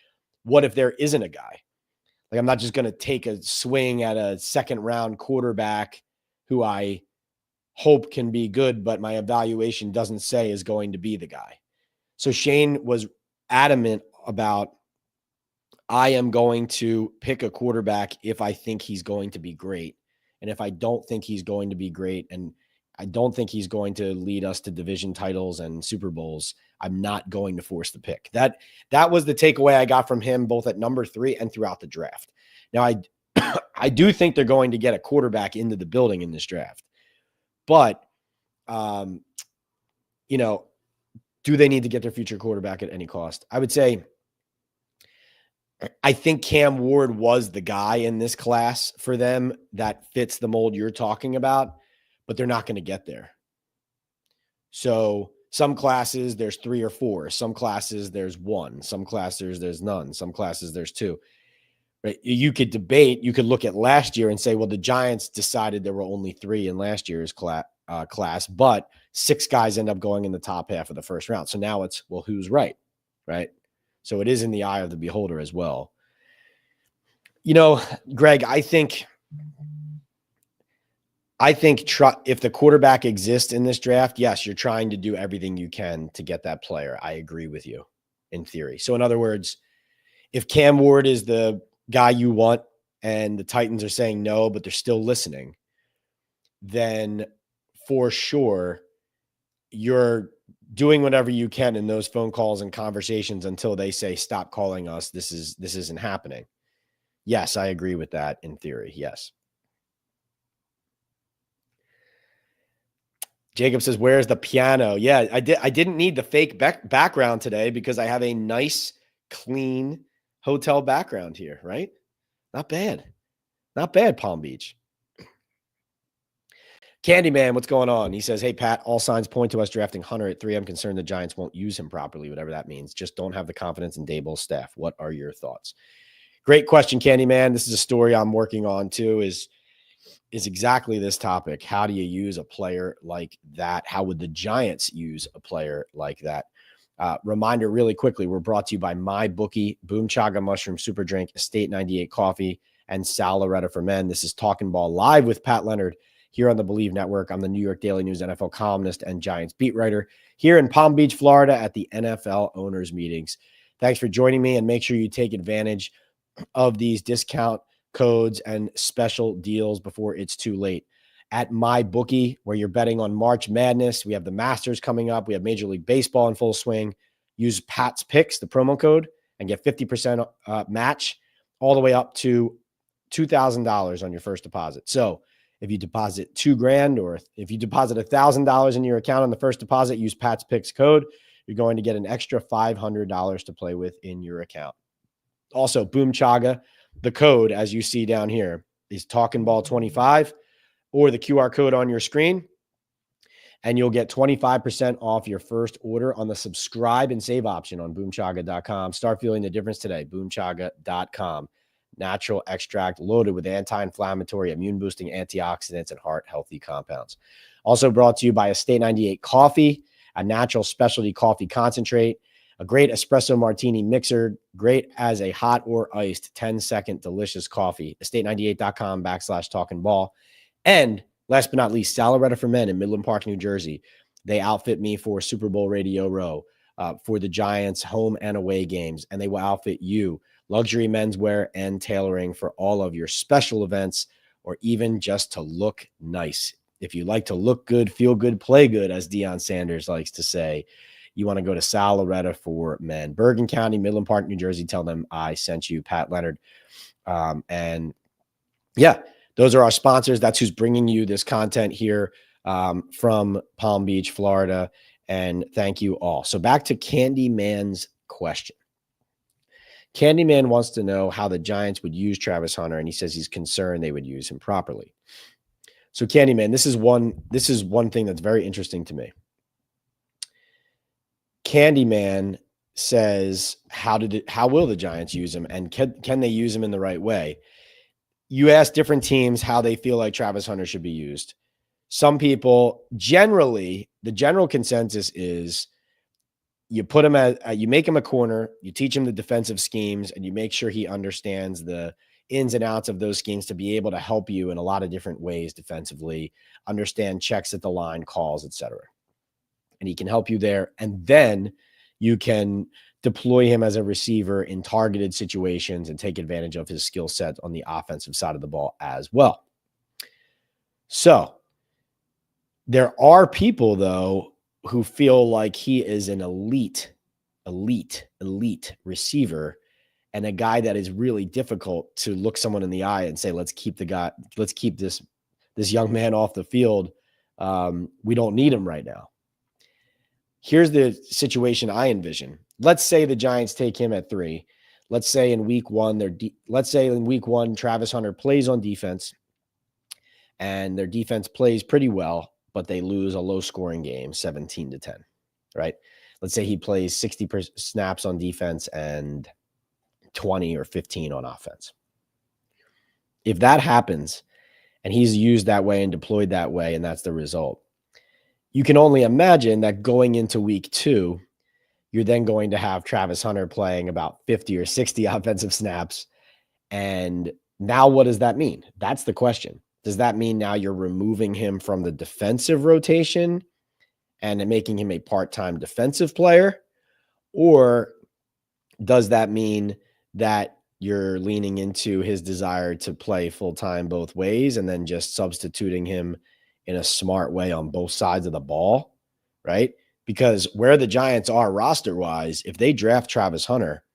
what if there isn't a guy? Like, I'm not just going to take a swing at a second round quarterback who I hope can be good, but my evaluation doesn't say is going to be the guy. So Shane was adamant about, I am going to pick a quarterback if I think he's going to be great. And if I don't think he's going to be great, and I don't think he's going to lead us to division titles and Super Bowls, I'm not going to force the pick. That was the takeaway I got from him, both at number 3 and throughout the draft. Now, I do think they're going to get a quarterback into the building in this draft, but do they need to get their future quarterback at any cost? I would say, I think Cam Ward was the guy in this class for them that fits the mold you're talking about, but they're not going to get there. So some classes there's 3 or 4, some classes there's 1, some classes there's none, some classes there's 2. Right? You could debate, you could look at last year and say, well, the Giants decided there were only 3 in last year's class, but 6 guys end up going in the top half of the first round. So now it's, well, who's right? Right? So it is in the eye of the beholder as well. Greg, I think if the quarterback exists in this draft, yes, you're trying to do everything you can to get that player. I agree with you in theory. So in other words, if Cam Ward is the guy you want and the Titans are saying no, but they're still listening, then for sure you're doing whatever you can in those phone calls and conversations until they say, stop calling us. This isn't happening. Yes, I agree with that in theory. Yes. Jacob says, where's the piano? Yeah, I didn't need the fake background today because I have a nice, clean hotel background here, right? Not bad. Not bad, Palm Beach. Candyman, what's going on? He says, hey, Pat, all signs point to us drafting Hunter at 3. I'm concerned the Giants won't use him properly, whatever that means. Just don't have the confidence in Daboll's staff. What are your thoughts? Great question, Candyman. This is a story I'm working on too, is exactly this topic. How do you use a player like that? How would the Giants use a player like that? Reminder really quickly, we're brought to you by MyBookie, Boom Chaga Mushroom Super Drink, Estate 98 Coffee, and Sal Loretta for Men. This is Talkin' Ball live with Pat Leonard here on the Believe Network. I'm the New York Daily News NFL columnist and Giants beat writer here in Palm Beach, Florida at the NFL owners meetings. Thanks for joining me, and make sure you take advantage of these discount codes and special deals before it's too late. At MyBookie, where you're betting on March Madness, we have the Masters coming up. We have Major League Baseball in full swing. Use Pat's Picks, the promo code, and get 50% match all the way up to $2,000 on your first deposit. So if you deposit $2,000 or if you deposit $1,000 in your account on the first deposit, use Pat's Picks code. You're going to get an extra $500 to play with in your account. Also, Boom Chaga, the code, as you see down here, is Talkin' Ball 25 or the QR code on your screen, and you'll get 25% off your first order on the subscribe and save option on boomchaga.com. Start feeling the difference today. Boomchaga.com. Natural extract loaded with anti-inflammatory, immune-boosting antioxidants and heart-healthy compounds. Also brought to you by Estate 98 Coffee, a natural specialty coffee concentrate, a great espresso martini mixer, great as a hot or iced 10-second delicious coffee. Estate98.com/talkingball. And last but not least, Sal Loretta for Men in Midland Park, New Jersey. They outfit me for Super Bowl Radio Row, for the Giants home and away games, and they will outfit you luxury menswear and tailoring for all of your special events, or even just to look nice. If you like to look good, feel good, play good, as Deion Sanders likes to say, you want to go to Sal Loretta for Men. Bergen County, Midland Park, New Jersey. Tell them I sent you, Pat Leonard. And yeah, those are our sponsors. That's who's bringing you this content here from Palm Beach, Florida. And thank you all. So back to Candyman's question. Candyman wants to know how the Giants would use Travis Hunter, and he says he's concerned they would use him properly. So Candyman, this is one thing that's very interesting to me. Candyman says, how will the Giants use him, and can they use him in the right way? You ask different teams how they feel like Travis Hunter should be used. Some people, generally, the general consensus is you put him you make him a corner, you teach him the defensive schemes, and you make sure he understands the ins and outs of those schemes to be able to help you in a lot of different ways defensively, understand checks at the line, calls, etc. And he can help you there. And then you can deploy him as a receiver in targeted situations and take advantage of his skill set on the offensive side of the ball as well. So there are people, though, who feel like he is an elite receiver and a guy that is really difficult to look someone in the eye and say, let's keep this young man off the field. We don't need him right now. Here's the situation I envision. Let's say the Giants take him at 3. Let's say in week 1, Travis Hunter plays on defense and their defense plays pretty well, but they lose a low-scoring game, 17-10, right? Let's say he plays 60 snaps on defense and 20 or 15 on offense. If that happens and he's used that way and deployed that way, and that's the result, you can only imagine that going into week 2, you're then going to have Travis Hunter playing about 50 or 60 offensive snaps. And now what does that mean? That's the question. Does that mean now you're removing him from the defensive rotation and making him a part-time defensive player? Or does that mean that you're leaning into his desire to play full-time both ways and then just substituting him in a smart way on both sides of the ball, right? Because where the Giants are roster-wise, if they draft Travis Hunter,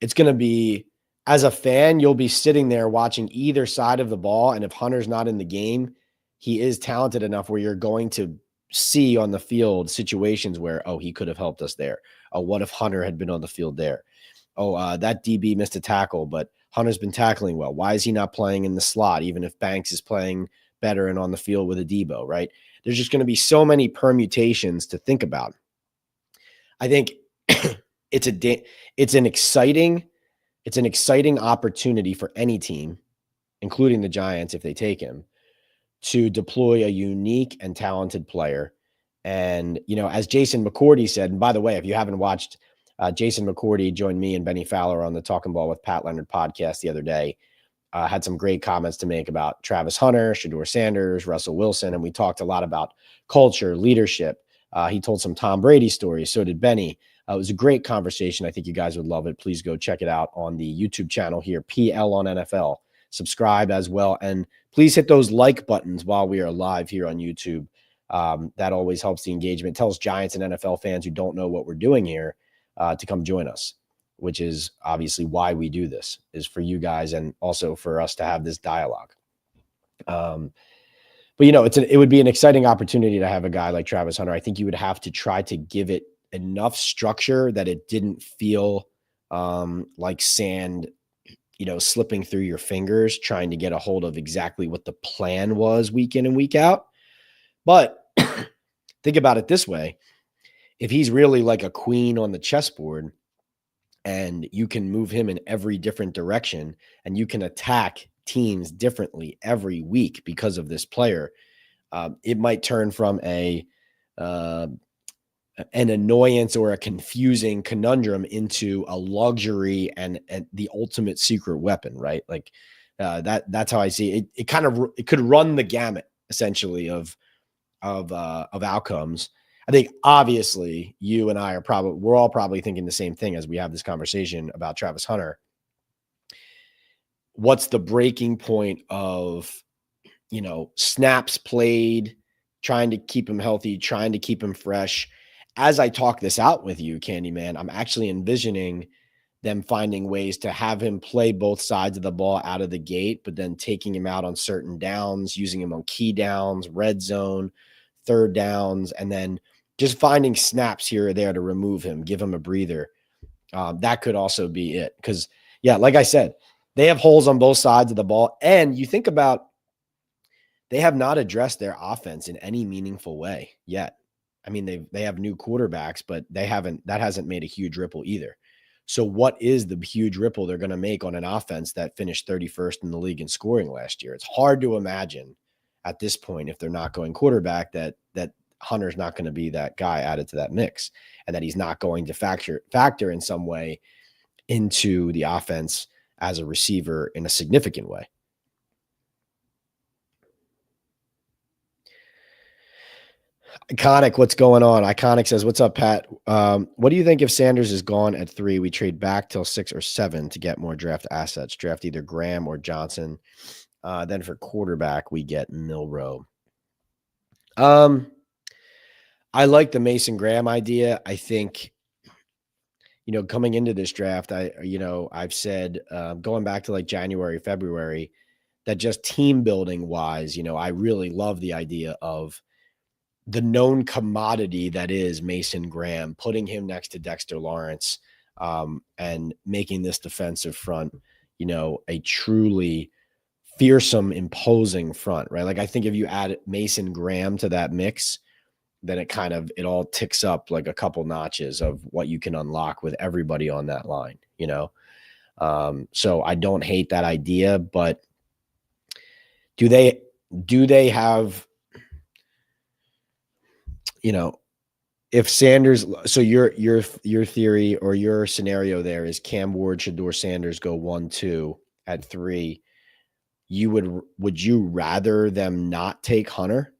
it's going to be, as a fan, you'll be sitting there watching either side of the ball, and if Hunter's not in the game, he is talented enough where you're going to see on the field situations where, oh, he could have helped us there. Oh, what if Hunter had been on the field there? Oh, that DB missed a tackle, but Hunter's been tackling well. Why is he not playing in the slot, even if Banks is playing better and on the field with a Debo, right? There's just going to be so many permutations to think about. I think it's an exciting opportunity for any team, including the Giants, if they take him, to deploy a unique and talented player. And, as Jason McCourty said, and by the way, if you haven't watched, Jason McCourty joined me and Benny Fowler on the Talkin' Ball with Pat Leonard podcast the other day. Had some great comments to make about Travis Hunter, Shedeur Sanders, Russell Wilson, and we talked a lot about culture, leadership. He told some Tom Brady stories. So did Benny. It was a great conversation. I think you guys would love it. Please go check it out on the YouTube channel here, PL on NFL. Subscribe as well. And please hit those like buttons while we are live here on YouTube. That always helps the engagement. Tells Giants and NFL fans who don't know what we're doing here to come join us, which is obviously why we do this, is for you guys and also for us to have this dialogue. But, it would be an exciting opportunity to have a guy like Travis Hunter. I think you would have to try to give it enough structure that it didn't feel like sand, slipping through your fingers, trying to get a hold of exactly what the plan was week in and week out. But think about it this way. If he's really like a queen on the chessboard and you can move him in every different direction and you can attack teams differently every week because of this player, it might turn from an annoyance or a confusing conundrum into a luxury and the ultimate secret weapon, right? Like that's how I see it. It could run the gamut essentially of outcomes. I think obviously you and I we're all probably thinking the same thing as we have this conversation about Travis Hunter. What's the breaking point of, snaps played, trying to keep him healthy, trying to keep him fresh? As I talk this out with you, Candyman, I'm actually envisioning them finding ways to have him play both sides of the ball out of the gate, but then taking him out on certain downs, using him on key downs, red zone, third downs, and then just finding snaps here or there to remove him, give him a breather. That could also be it. Because, like I said, they have holes on both sides of the ball. And you think about, they have not addressed their offense in any meaningful way yet. I mean, they have new quarterbacks, but that hasn't made a huge ripple either. So what is the huge ripple they're going to make on an offense that finished 31st in the league in scoring last year? It's hard to imagine at this point, if they're not going quarterback, that Hunter's not going to be that guy added to that mix, and that he's not going to factor in some way into the offense as a receiver in a significant way. Iconic, what's going on? Iconic says, what's up, Pat? What do you think if Sanders is gone at 3, we trade back till 6 or 7 to get more draft assets? Draft either Graham or Johnson. Then for quarterback, we get Milroe. I like the Mason Graham idea. I think, coming into this draft, I've said, going back to like January, February, that just team building wise, I really love the idea of the known commodity that is Mason Graham, putting him next to Dexter Lawrence, and making this defensive front, a truly fearsome, imposing front, right? Like, I think if you add Mason Graham to that mix, then it all ticks up like a couple notches of what you can unlock with everybody on that line, So I don't hate that idea, but do they have, if Sanders, so your theory or your scenario there is Cam Ward, Shedeur Sanders go 1-2 at 3. Would you rather them not take Hunter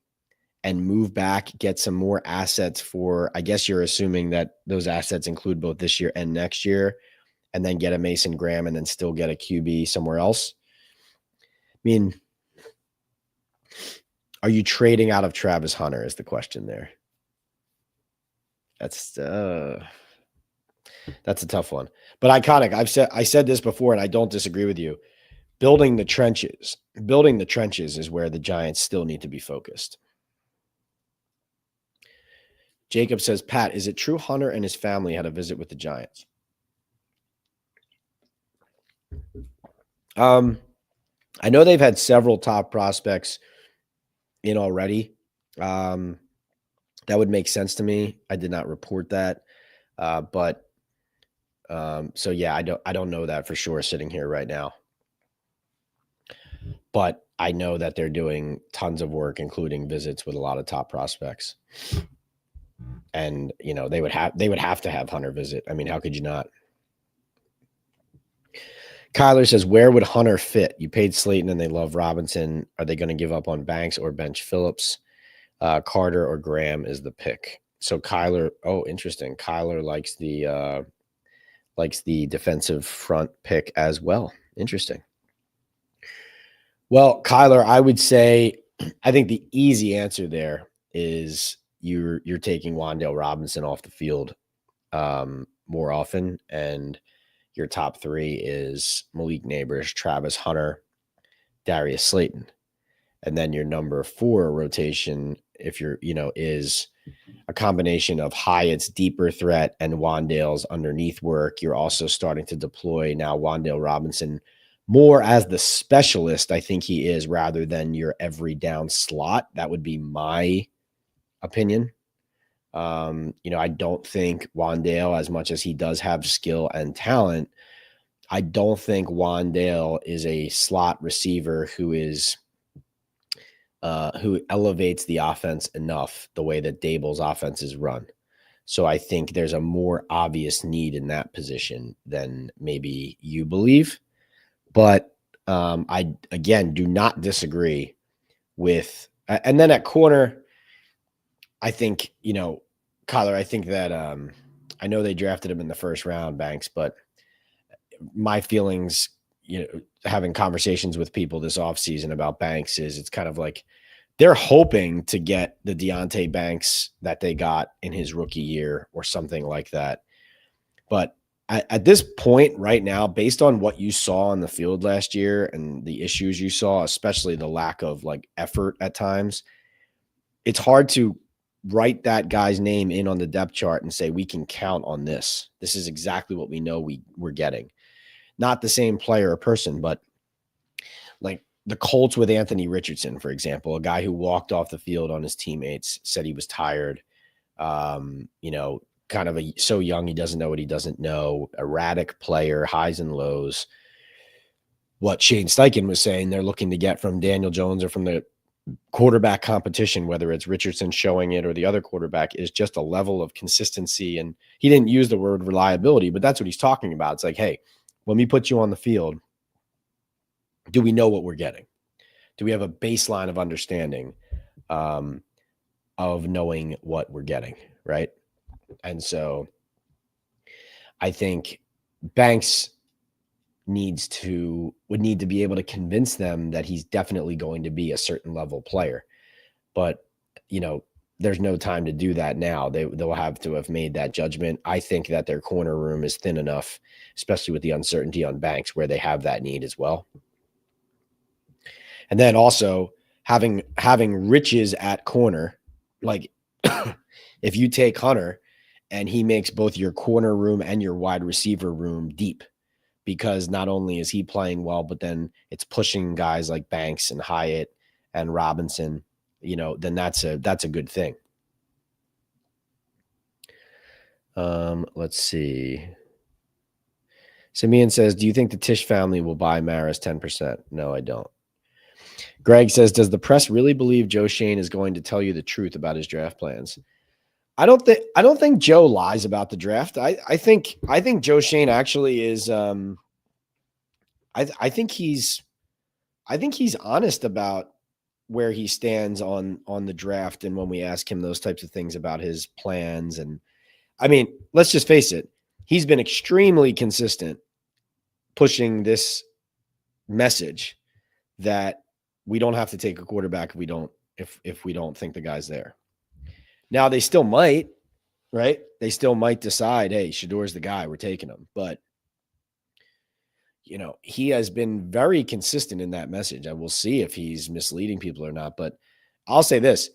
and move back, get some more assets for, I guess you're assuming that those assets include both this year and next year, and then get a Mason Graham and then still get a QB somewhere else? I mean, are you trading out of Travis Hunter is the question there. That's a tough one. But Iconic, I said this before, and I don't disagree with you. Building the trenches is where the Giants still need to be focused. Jacob says, Pat, is it true Hunter and his family had a visit with the Giants? I know they've had several top prospects in already. That would make sense to me. I did not report that. So yeah, I don't know that for sure sitting here right now. But I know that they're doing tons of work, including visits with a lot of top prospects. And, they would have to have Hunter visit. I mean, how could you not? Kyler says, where would Hunter fit? You paid Slayton and they love Robinson. Are they going to give up on Banks or bench Phillips? Carter or Graham is the pick. So Kyler, interesting. Kyler likes the defensive front pick as well. Interesting. Well, Kyler, I would say, I think the easy answer there is you're taking Wan'Dale Robinson off the field more often, and your top 3 is Malik Neighbors, Travis Hunter, Darius Slayton. And then your number 4 rotation, if you're, is a combination of Hyatt's deeper threat and Wan'Dale's underneath work. You're also starting to deploy now Wan'Dale Robinson more as the specialist, I think he is, rather than your every down slot. That would be my opinion. I don't think Wan'Dale, as much as he does have skill and talent, I don't think Wan'Dale is a slot receiver who elevates the offense enough the way that Dable's offense is run. So I think there's a more obvious need in that position than maybe you believe. But I, again, do not disagree with – and then at corner, I think, Kyler, I think that I know they drafted him in the first round, Banks, but my feelings, having conversations with people this offseason about Banks is it's kind of like they're hoping to get the Deonte Banks that they got in his rookie year or something like that. But at this point right now, based on what you saw on the field last year and the issues you saw, especially the lack of like effort at times, it's hard to write that guy's name in on the depth chart and say, we can count on this. This is exactly what we know we're getting. Not the same player or person, but like the Colts with Anthony Richardson, for example, a guy who walked off the field on his teammates, said he was tired. Kind of so young, he doesn't know what he doesn't know, erratic player, highs and lows. What Shane Steichen was saying, they're looking to get from Daniel Jones or from the quarterback competition, whether it's Richardson showing it or the other quarterback, is just a level of consistency. And he didn't use the word reliability, but that's what he's talking about. It's like, hey, when we put you on the field, do we know what we're getting? Do we have a baseline of understanding of knowing what we're getting, right? And so I think Banks would need to be able to convince them that he's definitely going to be a certain level player. But, there's no time to do that now. They'll have to have made that judgment. I think that their corner room is thin enough, especially with the uncertainty on Banks, where they have that need as well. And then also having Riches at corner, like if you take Hunter and he makes both your corner room and your wide receiver room deep, because not only is he playing well, but then it's pushing guys like Banks and Hyatt and Robinson, then that's a good thing. Let's see. Simeon says, do you think the Tisch family will buy Maris 10%? No, I don't. Greg says, does the press really believe Joe Schoen is going to tell you the truth about his draft plans? I don't think Joe lies about the draft. I think Joe Schoen actually is I think he's honest about where he stands on the draft, and when we ask him those types of things about his plans. And I mean, let's just face it, he's been extremely consistent pushing this message that we don't have to take a quarterback if we don't think the guy's there. Now they still might, right? They still might decide, hey, Shador's the guy, we're taking him. But he has been very consistent in that message. I will see if he's misleading people or not. But I'll say this,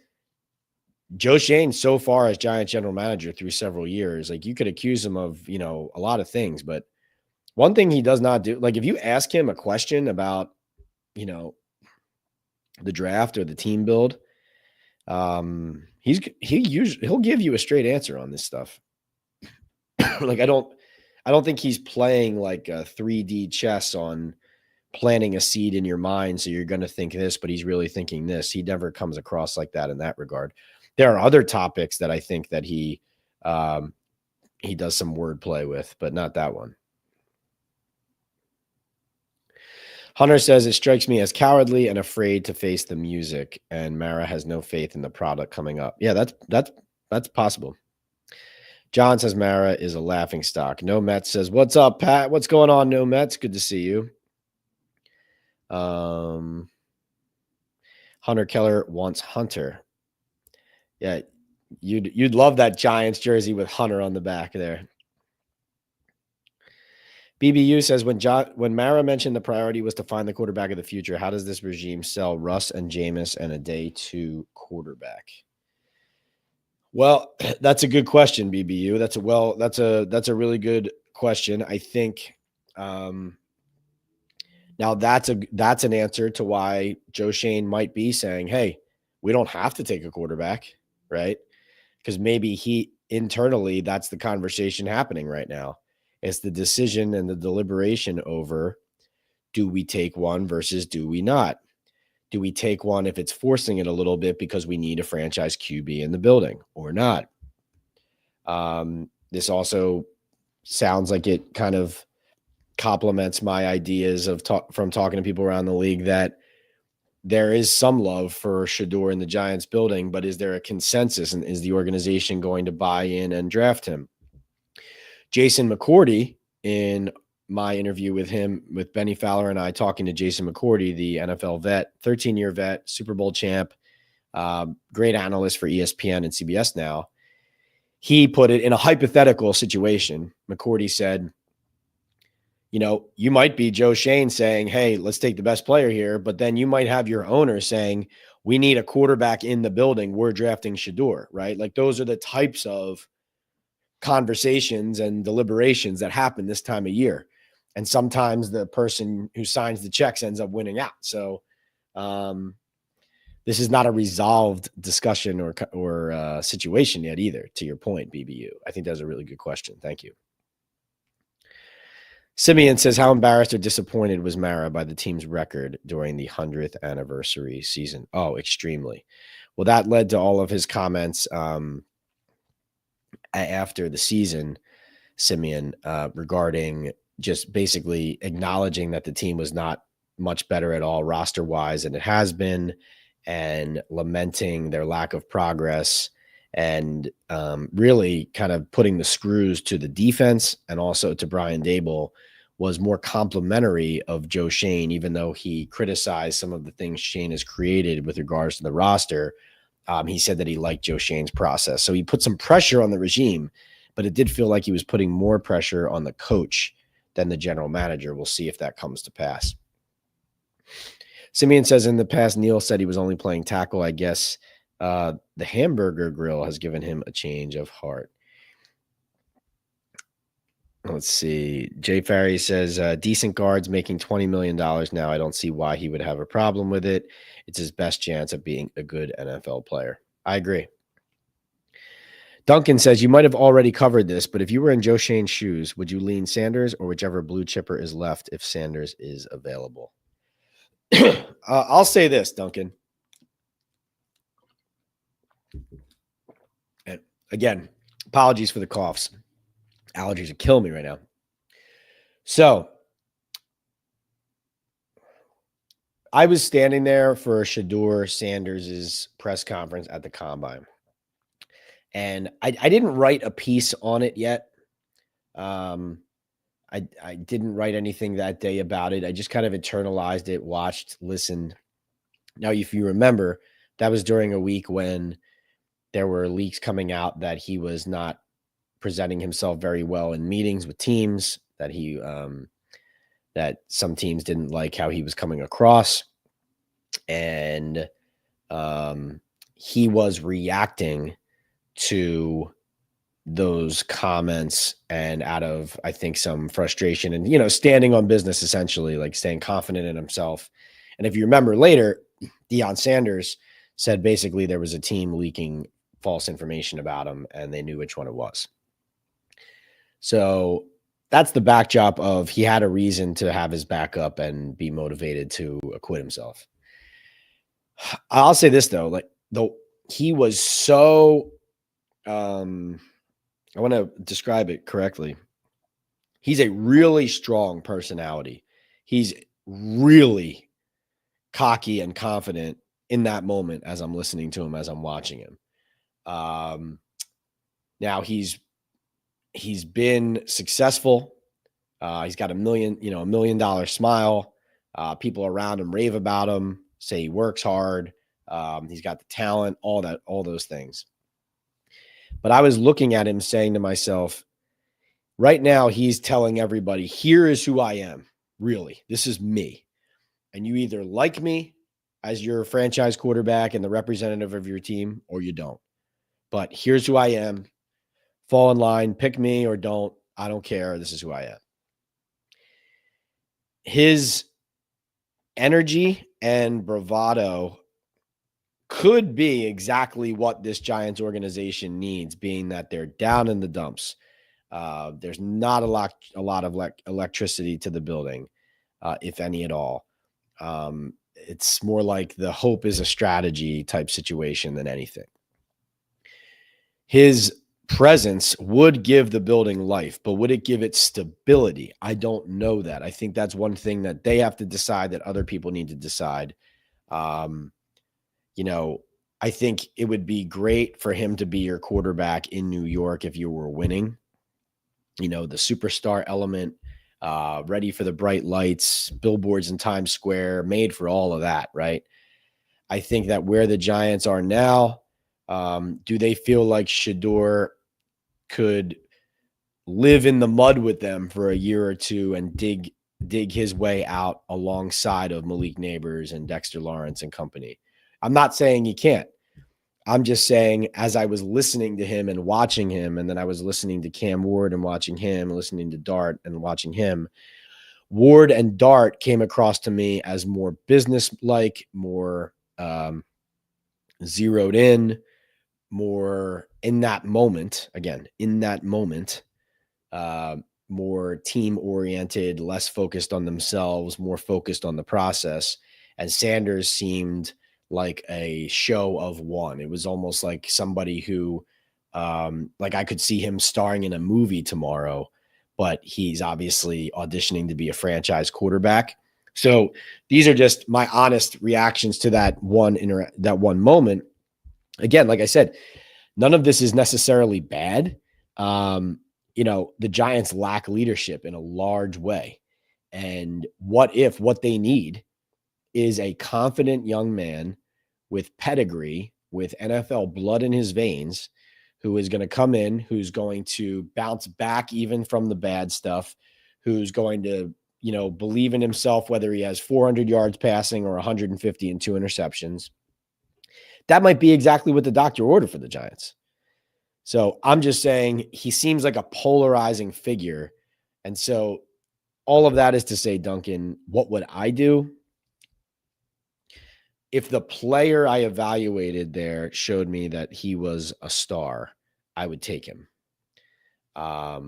Joe Schoen so far as Giants general manager through several years, like you could accuse him of, a lot of things, but one thing he does not do, like if you ask him a question about, the draft or the team build, he'll give you a straight answer on this stuff. Like I don't think he's playing like a 3D chess on planting a seed in your mind. So you're going to think this, but he's really thinking this. He never comes across like that in that regard. There are other topics that I think that he does some wordplay with, but not that one. Hunter says, it strikes me as cowardly and afraid to face the music, and Mara has no faith in the product coming up. Yeah, that's possible. John says Mara is a laughing stock. No Mets says, what's up, Pat? What's going on, No Mets? Good to see you. Hunter Keller wants Hunter. Yeah, you'd love that Giants jersey with Hunter on the back there. BBU says, when Mara mentioned the priority was to find the quarterback of the future, how does this regime sell Russ and Jameis and a day two quarterback? Well, that's a good question, BBU. That's a really good question. I think now that's an answer to why Joe Schoen might be saying, hey, we don't have to take a quarterback, right? Because maybe internally, that's the conversation happening right now. It's the decision and the deliberation over, do we take one versus do we not? Do we take one if it's forcing it a little bit because we need a franchise QB in the building or not? This also sounds like it kind of complements my ideas from talking to people around the league that there is some love for Shador in the Giants building, but is there a consensus, and is the organization going to buy in and draft him? Jason McCourty, in my interview with Benny Fowler and I talking to Jason McCourty, the NFL vet, 13-year vet, Super Bowl champ, great analyst for ESPN and CBS now. He put it in a hypothetical situation. McCourty said, you might be Joe Schoen saying, hey, let's take the best player here, but then you might have your owner saying, we need a quarterback in the building, we're drafting Shador, right? Like those are the types of conversations and deliberations that happen this time of year. And sometimes the person who signs the checks ends up winning out. So this is not a resolved discussion or situation yet either, to your point, BBU. I think that's a really good question. Thank you. Simeon says, how embarrassed or disappointed was Mara by the team's record during the 100th anniversary season? Oh, extremely. Well, that led to all of his comments after the season, Simeon, regarding just basically acknowledging that the team was not much better at all roster-wise than it has been, and lamenting their lack of progress, and really kind of putting the screws to the defense and also to Brian Daboll was more complimentary of Joe Schoen, even though he criticized some of the things Schoen has created with regards to the roster. He said that he liked Joe Schoen's process. So he put some pressure on the regime, but it did feel like he was putting more pressure on the coach than the general manager. We'll see if that comes to pass. Simeon says, in the past, Neal said he was only playing tackle. I guess the hamburger grill has given him a change of heart. Let's see. Jay Farry says, decent guards making $20 million now. I don't see why he would have a problem with it. It's his best chance of being a good NFL player. I agree. Duncan says, you might have already covered this, but if you were in Joe Schoen's shoes, would you lean Sanders or whichever blue chipper is left if Sanders is available? I'll say this, Duncan. And again, apologies for the coughs. Allergies are killing me right now. So I was standing there for Shedeur Sanders' press conference at the Combine. And I didn't write a piece on it yet. I didn't write anything that day about it. I just kind of internalized it, watched, listened. Now, if you remember, that was during a week when there were leaks coming out that he was not presenting himself very well in meetings with teams, that he that some teams didn't like how he was coming across. And he was reacting to those comments and out of, I think, some frustration and, standing on business, essentially, like staying confident in himself. And if you remember later, Deion Sanders said basically there was a team leaking false information about him and they knew which one it was. So that's the backdrop of he had a reason to have his back up and be motivated to acquit himself. I'll say this, though, he was so, I want to describe it correctly. He's a really strong personality. He's really cocky and confident in that moment as I'm listening to him, as I'm watching him. Now he's been successful. He's got $1 million smile. People around him rave about him, say he works hard. He's got the talent, all those things. But I was looking at him saying to myself, right now he's telling everybody, here is who I am. Really, this is me. And you either like me as your franchise quarterback and the representative of your team, or you don't. But here's who I am. Fall in line, pick me or don't. I don't care. This is who I am. His energy and bravado could be exactly what this Giants organization needs, being that they're down in the dumps. There's not a lot of electricity to the building, if any at all. It's more like the hope is a strategy type situation than anything. His presence would give the building life, but would it give it stability? I don't know that. I think that's one thing that they have to decide, that other people need to decide. I think it would be great for him to be your quarterback in New York if you were winning. The superstar element, ready for the bright lights, billboards in Times Square, made for all of that, right? I think that where the Giants are now, do they feel like Shedeur could live in the mud with them for a year or two and dig his way out alongside of Malik Neighbors and Dexter Lawrence and company? I'm not saying he can't. I'm just saying, as I was listening to him and watching him, and then I was listening to Cam Ward and watching him, listening to Dart and watching him, Ward and Dart came across to me as more business-like, more zeroed in, more in that moment, again, in that moment, more team oriented, less focused on themselves, more focused on the process. And Sanders seemed like a show of one. It was almost like somebody who, like I could see him starring in a movie tomorrow, but he's obviously auditioning to be a franchise quarterback. So these are just my honest reactions to that one moment. Again, like I said, none of this is necessarily bad. The Giants lack leadership in a large way. And what they need is a confident young man with pedigree, with NFL blood in his veins, who is going to come in, who's going to bounce back even from the bad stuff, who's going to, believe in himself, whether he has 400 yards passing or 150 and 2 interceptions. That might be exactly what the doctor ordered for the Giants. So I'm just saying he seems like a polarizing figure. And so all of that is to say, Duncan, what would I do? If the player I evaluated there showed me that he was a star, I would take him. I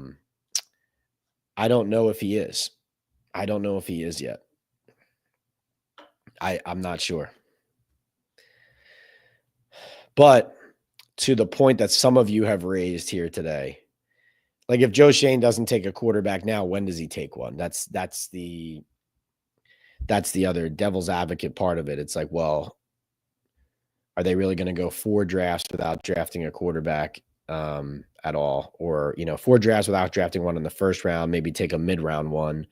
don't know if he is. I don't know if he is yet. I'm not sure. But to the point that some of you have raised here today, like if Joe Schoen doesn't take a quarterback now, when does he take one? That's the other devil's advocate part of it. It's like, well, are they really going to go 4 drafts without drafting a quarterback at all? Or, 4 drafts without drafting one in the first round, maybe take a mid-round one,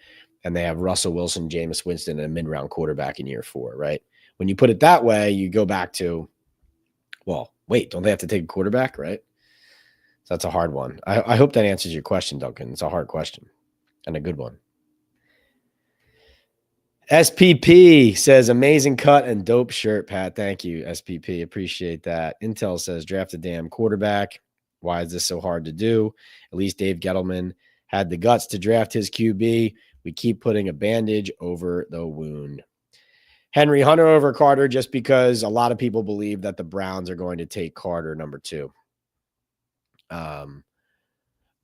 and they have Russell Wilson, Jameis Winston, and a mid-round quarterback in year 4, right? When you put it that way, you go back to, well, wait, don't they have to take a quarterback, right? So that's a hard one. I hope that answers your question, Duncan. It's a hard question and a good one. SPP says, amazing cut and dope shirt, Pat. Thank you, SPP. Appreciate that. Intel says, draft a damn quarterback. Why is this so hard to do? At least Dave Gettleman had the guts to draft his QB. We keep putting a bandage over the wound. Henry Hunter over Carter, just because a lot of people believe that the Browns are going to take Carter number 2.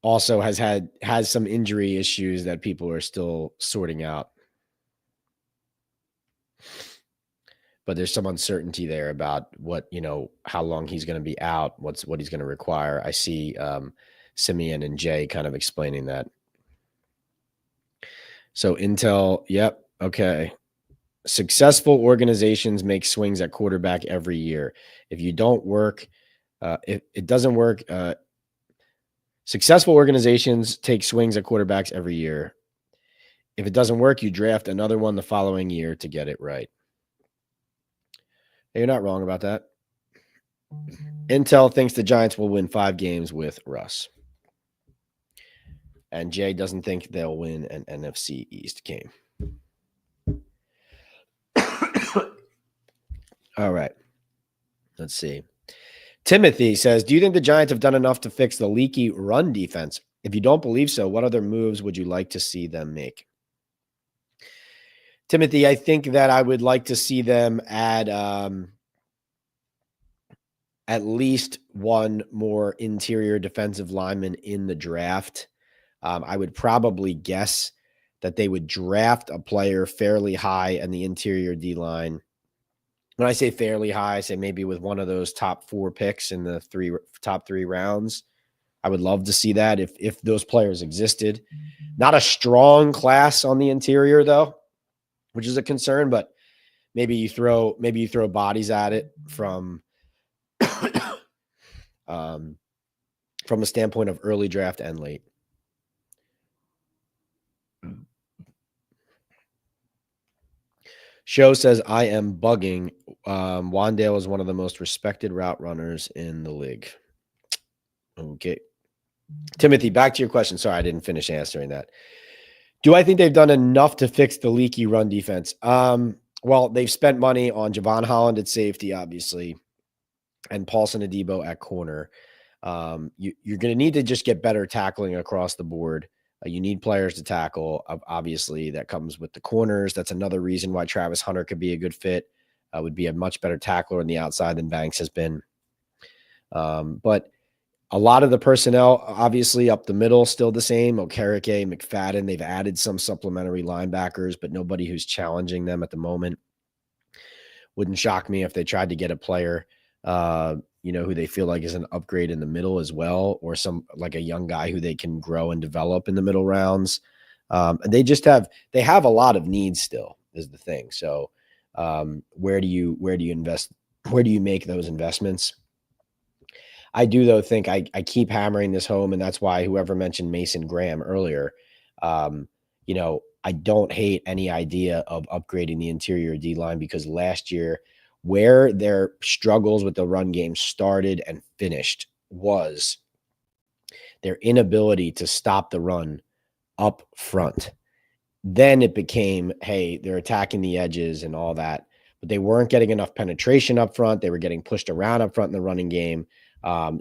Also has some injury issues that people are still sorting out. But there's some uncertainty there about what, how long he's going to be out, what he's going to require. I see Simeon and Jay kind of explaining that. So Intel, yep, okay. Successful organizations make swings at quarterback every year. If you don't work, if it doesn't work, successful organizations take swings at quarterbacks every year. If it doesn't work, you draft another one the following year to get it right. You're not wrong about that. Intel thinks the Giants will win 5 games with Russ. And Jay doesn't think they'll win an NFC East game. All right. Let's see. Timothy says, do you think the Giants have done enough to fix the leaky run defense? If you don't believe so, what other moves would you like to see them make? Timothy, I think that I would like to see them add at least one more interior defensive lineman in the draft. I would probably guess that they would draft a player fairly high in the interior D-line. When I say fairly high, I say maybe with one of those top 4 picks in the top 3 rounds. I would love to see that if those players existed. Not a strong class on the interior though, which is a concern, but maybe you throw bodies at it from a standpoint of early draft and late. Show says, I am bugging. Wandale is one of the most respected route runners in the league. Okay. Timothy, back to your question. Sorry, I didn't finish answering that. Do I think they've done enough to fix the leaky run defense? Well, they've spent money on Javon Holland at safety, obviously, and Paulson Adebo at corner. You're going to need to just get better tackling across the board. You need players to tackle. Obviously, that comes with the corners. That's another reason why Travis Hunter could be a good fit. would be a much better tackler on the outside than Banks has been. But a lot of the personnel, obviously, up the middle, still the same. Okereke, McFadden, they've added some supplementary linebackers, but nobody who's challenging them at the moment. Wouldn't shock me if they tried to get a player, who they feel like is an upgrade in the middle as well, or some like a young guy who they can grow and develop in the middle rounds. And they have a lot of needs still is the thing. So where do you invest? Where do you make those investments? I do, though, think I keep hammering this home, and that's why whoever mentioned Mason Graham earlier, I don't hate any idea of upgrading the interior D-line, because last year, where their struggles with the run game started and finished was their inability to stop the run up front. Then it became, hey, they're attacking the edges and all that, but they weren't getting enough penetration up front. They were getting pushed around up front in the running game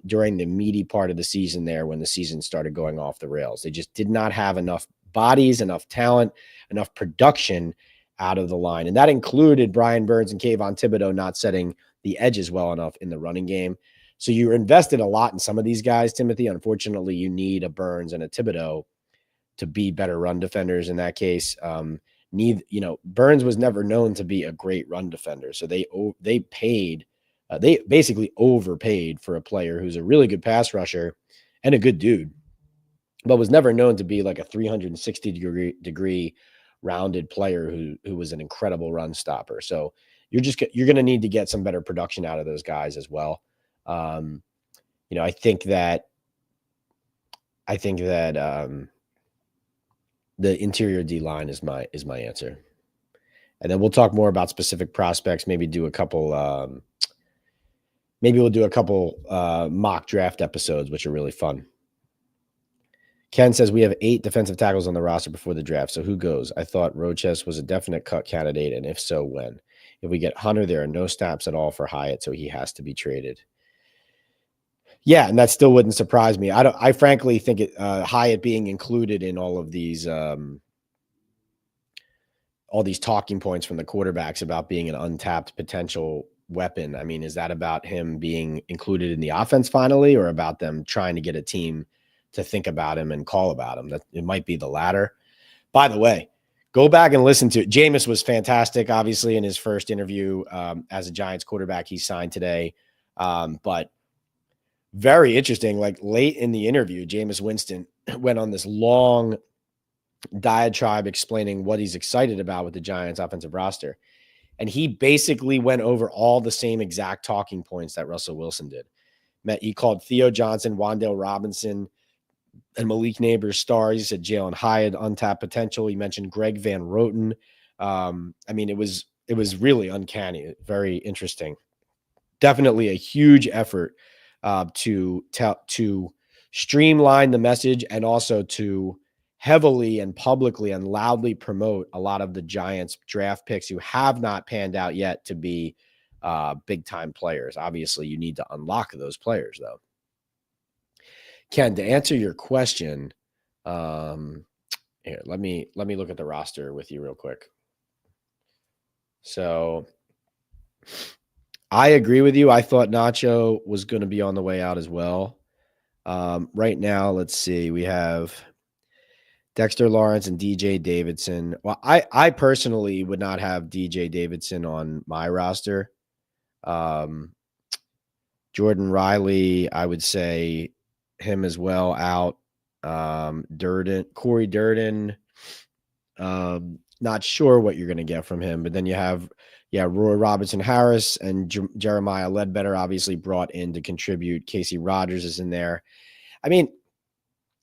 during the meaty part of the season there when the season started going off the rails. They just did not have enough bodies, enough talent, enough production out of the line. And that included Brian Burns and Kayvon Thibodeau not setting the edges well enough in the running game. So you invested a lot in some of these guys, Timothy. Unfortunately, you need a Burns and a Thibodeau to be better run defenders in that case. Burns was never known to be a great run defender. So they basically overpaid for a player who's a really good pass rusher and a good dude, but was never known to be like a 360 degree rounded player who was an incredible run stopper. So you're going to need to get some better production out of those guys as well. I think that the interior D line is my answer. And then we'll talk more about specific prospects, maybe do a couple maybe we'll do a couple mock draft episodes, which are really fun. Ken says we have 8 defensive tackles on the roster before the draft. So who goes? I thought Roches was a definite cut candidate, and if so, when? If we get Hunter, there are no snaps at all for Hyatt, so he has to be traded. Yeah, and that still wouldn't surprise me. I frankly think Hyatt being included in all these talking points from the quarterbacks about being an untapped potential weapon. I mean, is that about him being included in the offense finally, or about them trying to get a team to think about him and call about him? That it might be the latter. By the way, go back and listen to it. Jameis was fantastic, obviously, in his first interview as a Giants quarterback. He signed today, but very interesting. Like late in the interview, Jameis Winston went on this long diatribe explaining what he's excited about with the Giants offensive roster. And he basically went over all the same exact talking points that Russell Wilson did. He called Theo Johnson, Wan'Dale Robinson, and Malik Neighbors stars. He said Jalen Hyatt, untapped potential. He mentioned Greg Van Roten. It was really uncanny, very interesting. Definitely a huge effort to streamline the message, and also to heavily and publicly and loudly promote a lot of the Giants draft picks who have not panned out yet to be big time players. Obviously, you need to unlock those players, though. Ken, to answer your question, here, let me look at the roster with you real quick. So I agree with you. I thought Nacho was going to be on the way out as well. Right now, let's see. We have Dexter Lawrence and DJ Davidson. Well, I personally would not have DJ Davidson on my roster. Jordan Riley, I would say him as well out. Corey Durden. Not sure what you're going to get from him, but then you have, Roy Robinson Harris and Jeremiah Ledbetter obviously brought in to contribute. Casey Rogers is in there. I mean,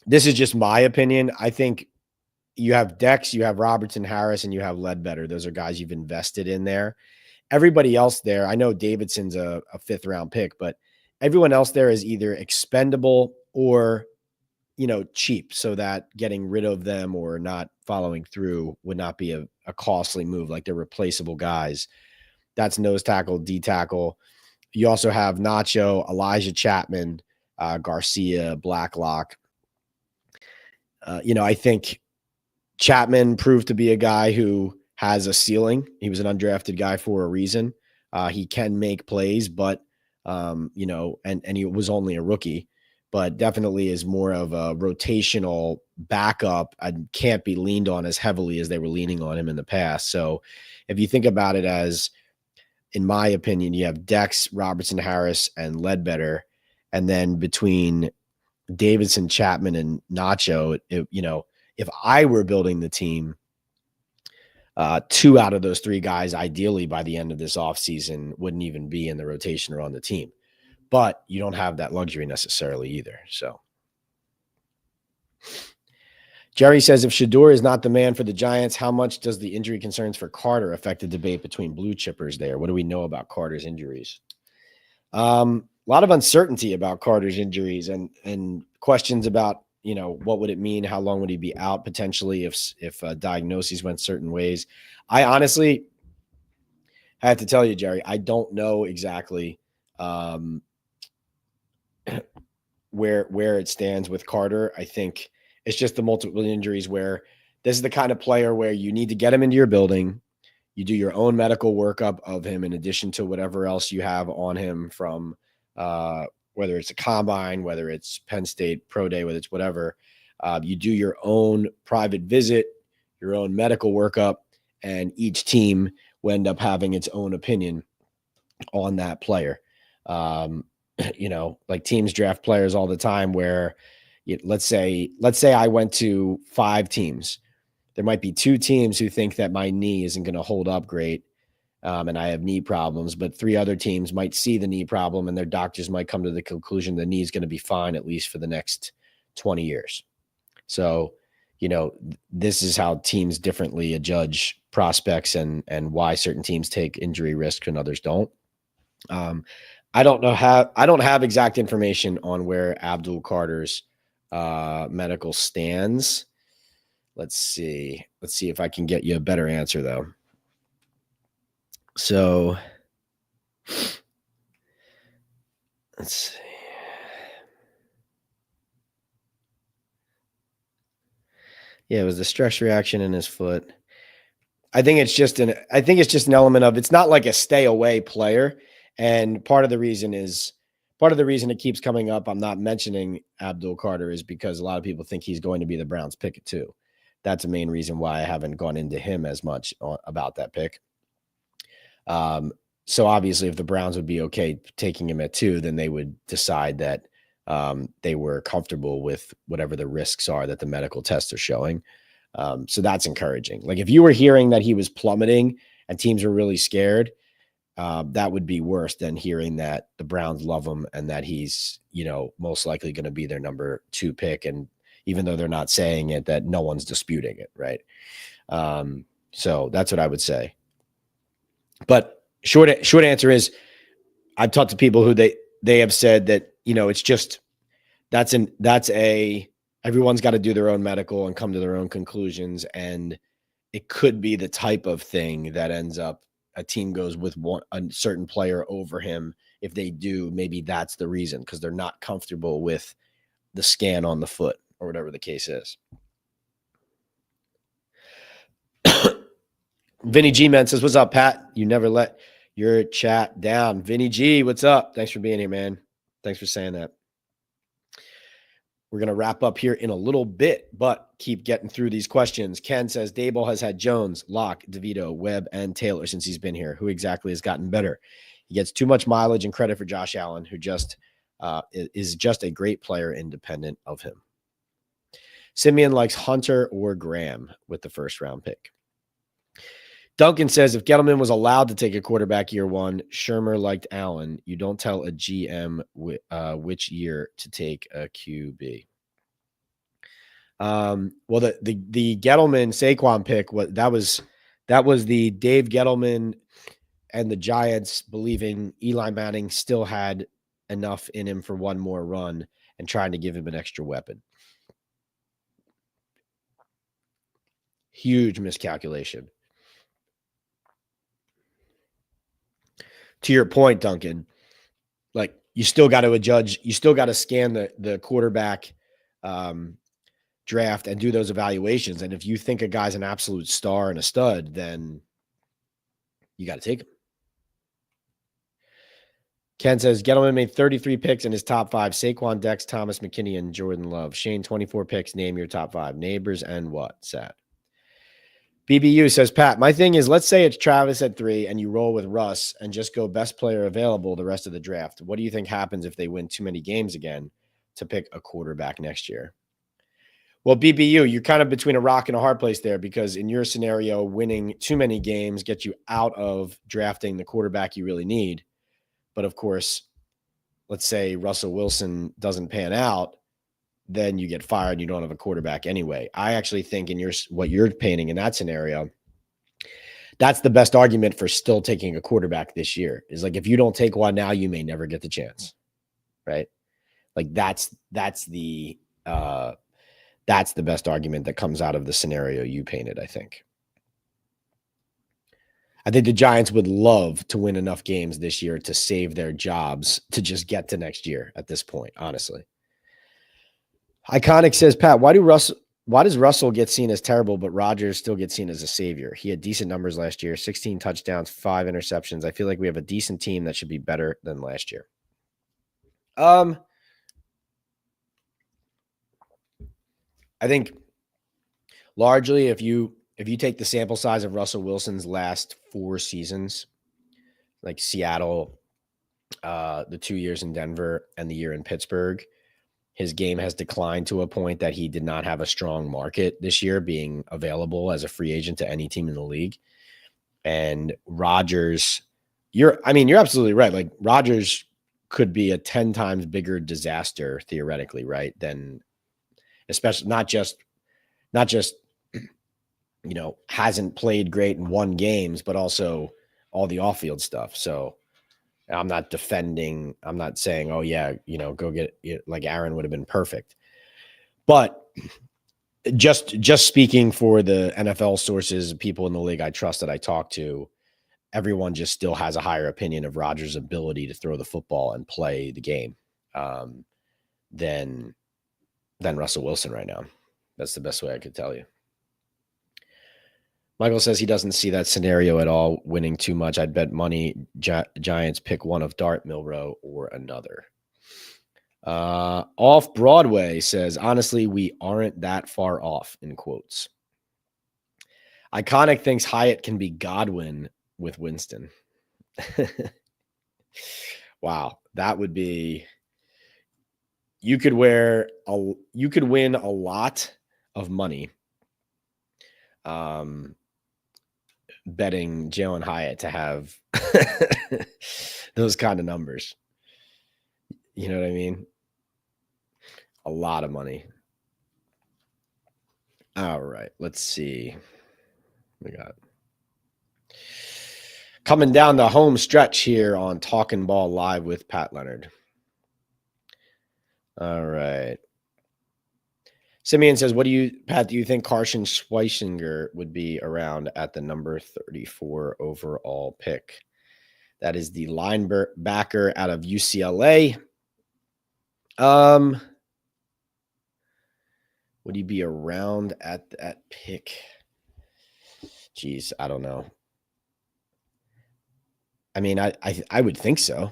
this is just my opinion. I think you have Dex, you have Robertson Harris, and you have Ledbetter. Those are guys you've invested in there. Everybody else there, I know Davidson's a 5th round pick, but everyone else there is either expendable or, cheap, so that getting rid of them or not following through would not be a costly move. Like, they're replaceable guys. That's nose tackle, D tackle. You also have Nacho, Elijah Chapman, Garcia, Blacklock. I think Chapman proved to be a guy who has a ceiling. He was an undrafted guy for a reason. He can make plays, but and he was only a rookie, but definitely is more of a rotational backup and can't be leaned on as heavily as they were leaning on him in the past. So if you think about it as, in my opinion, you have Dex, Robertson, Harris, and Ledbetter, and then between Davidson, Chapman, and Nacho, if I were building the team, 2 out of those 3 guys, ideally by the end of this offseason, wouldn't even be in the rotation or on the team. But you don't have that luxury necessarily either. So Jerry says, if Shador is not the man for the Giants, how much does the injury concerns for Carter affect the debate between blue chippers there? What do we know about Carter's injuries? A lot of uncertainty about Carter's injuries and questions about, what would it mean? How long would he be out potentially if diagnoses went certain ways? I honestly have to tell you, Jerry, I don't know exactly where it stands with Carter. I think it's just the multiple injuries where this is the kind of player where you need to get him into your building. You do your own medical workup of him in addition to whatever else you have on him from whether it's a combine, whether it's Penn State Pro Day, whether it's whatever. You do your own private visit, your own medical workup, and each team will end up having its own opinion on that player. Like teams draft players all the time where let's say I went to 5 teams. There might be 2 teams who think that my knee isn't going to hold up great. And I have knee problems, but 3 other teams might see the knee problem and their doctors might come to the conclusion the knee is going to be fine, at least for the next 20 years. So, this is how teams differently judge prospects and why certain teams take injury risk and others don't. I don't have exact information on where Abdul Carter's medical stands. Let's see if I can get you a better answer though. So let's see. Yeah, it was the stress reaction in his foot. I think it's just an element of, it's not like a stay away player. And part of the reason it keeps coming up, I'm not mentioning Abdul Carter, is because a lot of people think he's going to be the Browns pick at 2. That's a main reason why I haven't gone into him as much about that pick. So obviously if the Browns would be okay taking him at 2, then they would decide that they were comfortable with whatever the risks are that the medical tests are showing. So that's encouraging. Like if you were hearing that he was plummeting and teams were really scared, that would be worse than hearing that the Browns love him and that he's, most likely going to be their number 2 pick. And even though they're not saying it, that no one's disputing it. Right. So that's what I would say. But short answer is, I've talked to people who they have said that, it's just, everyone's got to do their own medical and come to their own conclusions. And it could be the type of thing that ends up a team goes with a certain player over him. If they do, maybe that's the reason, because they're not comfortable with the scan on the foot or whatever the case is. Vinny G Man says, what's up, Pat? You never let your chat down. Vinny G, what's up? Thanks for being here, man. Thanks for saying that. We're going to wrap up here in a little bit, but keep getting through these questions. Ken says, Daboll has had Jones, Locke, DeVito, Webb, and Taylor since he's been here. Who exactly has gotten better? He gets too much mileage and credit for Josh Allen, who is just a great player independent of him. Simeon likes Hunter or Graham with the first round pick. Duncan says, if Gettleman was allowed to take a quarterback year 1, Shermer liked Allen. You don't tell a GM which year to take a QB. Well, the Gettleman Saquon pick, that was the Dave Gettleman and the Giants believing Eli Manning still had enough in him for one more run and trying to give him an extra weapon. Huge miscalculation. To your point, Duncan, like you still got to judge, you still got to scan the quarterback draft and do those evaluations. And if you think a guy's an absolute star and a stud, then you got to take him. Ken says, Gettleman made 33 picks in his top 5. Saquon, Dex, Thomas, McKinney, and Jordan Love. Shane, 24 picks. Name your top 5. Neighbors and what? Sad. BBU says, Pat, my thing is, let's say it's Travis at 3 and you roll with Russ and just go best player available the rest of the draft. What do you think happens if they win too many games again to pick a quarterback next year? Well, BBU, you're kind of between a rock and a hard place there because in your scenario, winning too many games gets you out of drafting the quarterback you really need. But of course, let's say Russell Wilson doesn't pan out, then you get fired and you don't have a quarterback anyway. I actually think in what you're painting in that scenario, that's the best argument for still taking a quarterback this year. Is like if you don't take one now, you may never get the chance. Right? Like that's the best argument that comes out of the scenario you painted, I think. I think the Giants would love to win enough games this year to save their jobs to just get to next year at this point, honestly. Iconic says, Pat, why does Russell get seen as terrible, but Rodgers still gets seen as a savior? He had decent numbers last year, 16 touchdowns, 5 interceptions. I feel like we have a decent team that should be better than last year. I think largely if you take the sample size of Russell Wilson's last 4 seasons, like Seattle, the 2 years in Denver and the year in Pittsburgh, his game has declined to a point that he did not have a strong market this year being available as a free agent to any team in the league. And Rodgers, you're absolutely right. Like Rodgers could be a 10 times bigger disaster theoretically, right? Than especially not just, hasn't played great and won games, but also all the off-field stuff. So I'm not defending. I'm not saying, oh yeah, go get it. Like Aaron would have been perfect. But just speaking for the NFL sources, people in the league I trust that I talk to, everyone just still has a higher opinion of Rodgers' ability to throw the football and play the game than Russell Wilson right now. That's the best way I could tell you. Michael says he doesn't see that scenario at all, winning too much. I'd bet money Giants pick one of Dart, Milrow, or another. Off Broadway says, honestly, we aren't that far off, in quotes. Iconic thinks Hyatt can be Godwin with Winston. Wow, that would be. You could win a lot of money. Betting Jalen Hyatt to have those kind of numbers. You know what I mean? A lot of money. All right, let's see. We got coming down the home stretch here on Talkin' Ball Live with Pat Leonard. All right. Simeon says, Pat, do you think Carson Schweisinger would be around at the number 34 overall pick? That is the linebacker out of UCLA. Would he be around at that pick? Jeez, I don't know. I mean, I would think so.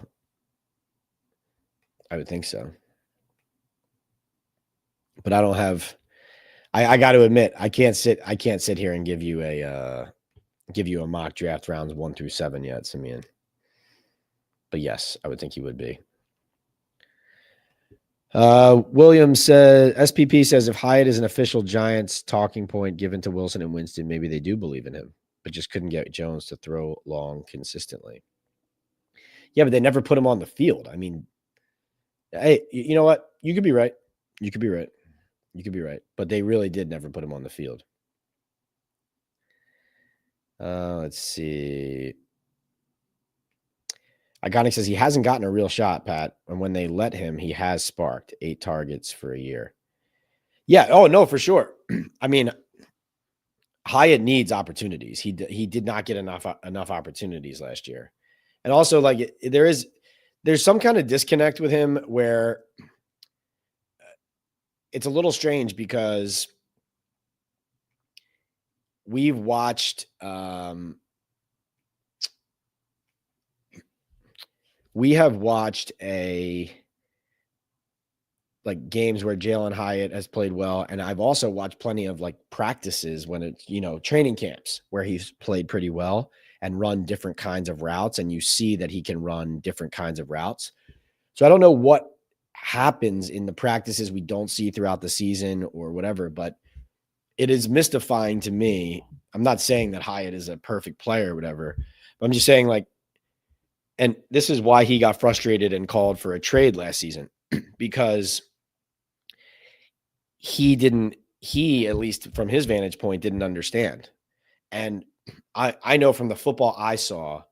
I would think so. But I don't have. I got to admit, I can't sit here and give you a mock draft rounds 1 through 7 yet, Simeon. But yes, I would think he would be. William says, SPP says, if Hyatt is an official Giants talking point given to Wilson and Winston, maybe they do believe in him, but just couldn't get Jones to throw long consistently. Yeah, but they never put him on the field. I mean, hey, you know what? You could be right. You could be right. But they really did never put him on the field. Let's see. Iconic says he hasn't gotten a real shot, Pat. And when they let him, he has sparked 8 targets for a year. Yeah. Oh, no, for sure. I mean, Hyatt needs opportunities. He did not get enough opportunities last year. And also, like, there's some kind of disconnect with him where it's a little strange because we've watched we have watched games where Jalen Hyatt has played well. And I've also watched plenty of practices when it's, training camps where he's played pretty well and run different kinds of routes. And you see that he can run different kinds of routes. So I don't know what happens in the practices we don't see throughout the season or whatever, but it is mystifying to me. I'm not saying that Hyatt is a perfect player or whatever, but I'm just saying and this is why he got frustrated and called for a trade last season because he, at least from his vantage point, didn't understand. And I know from the football I saw,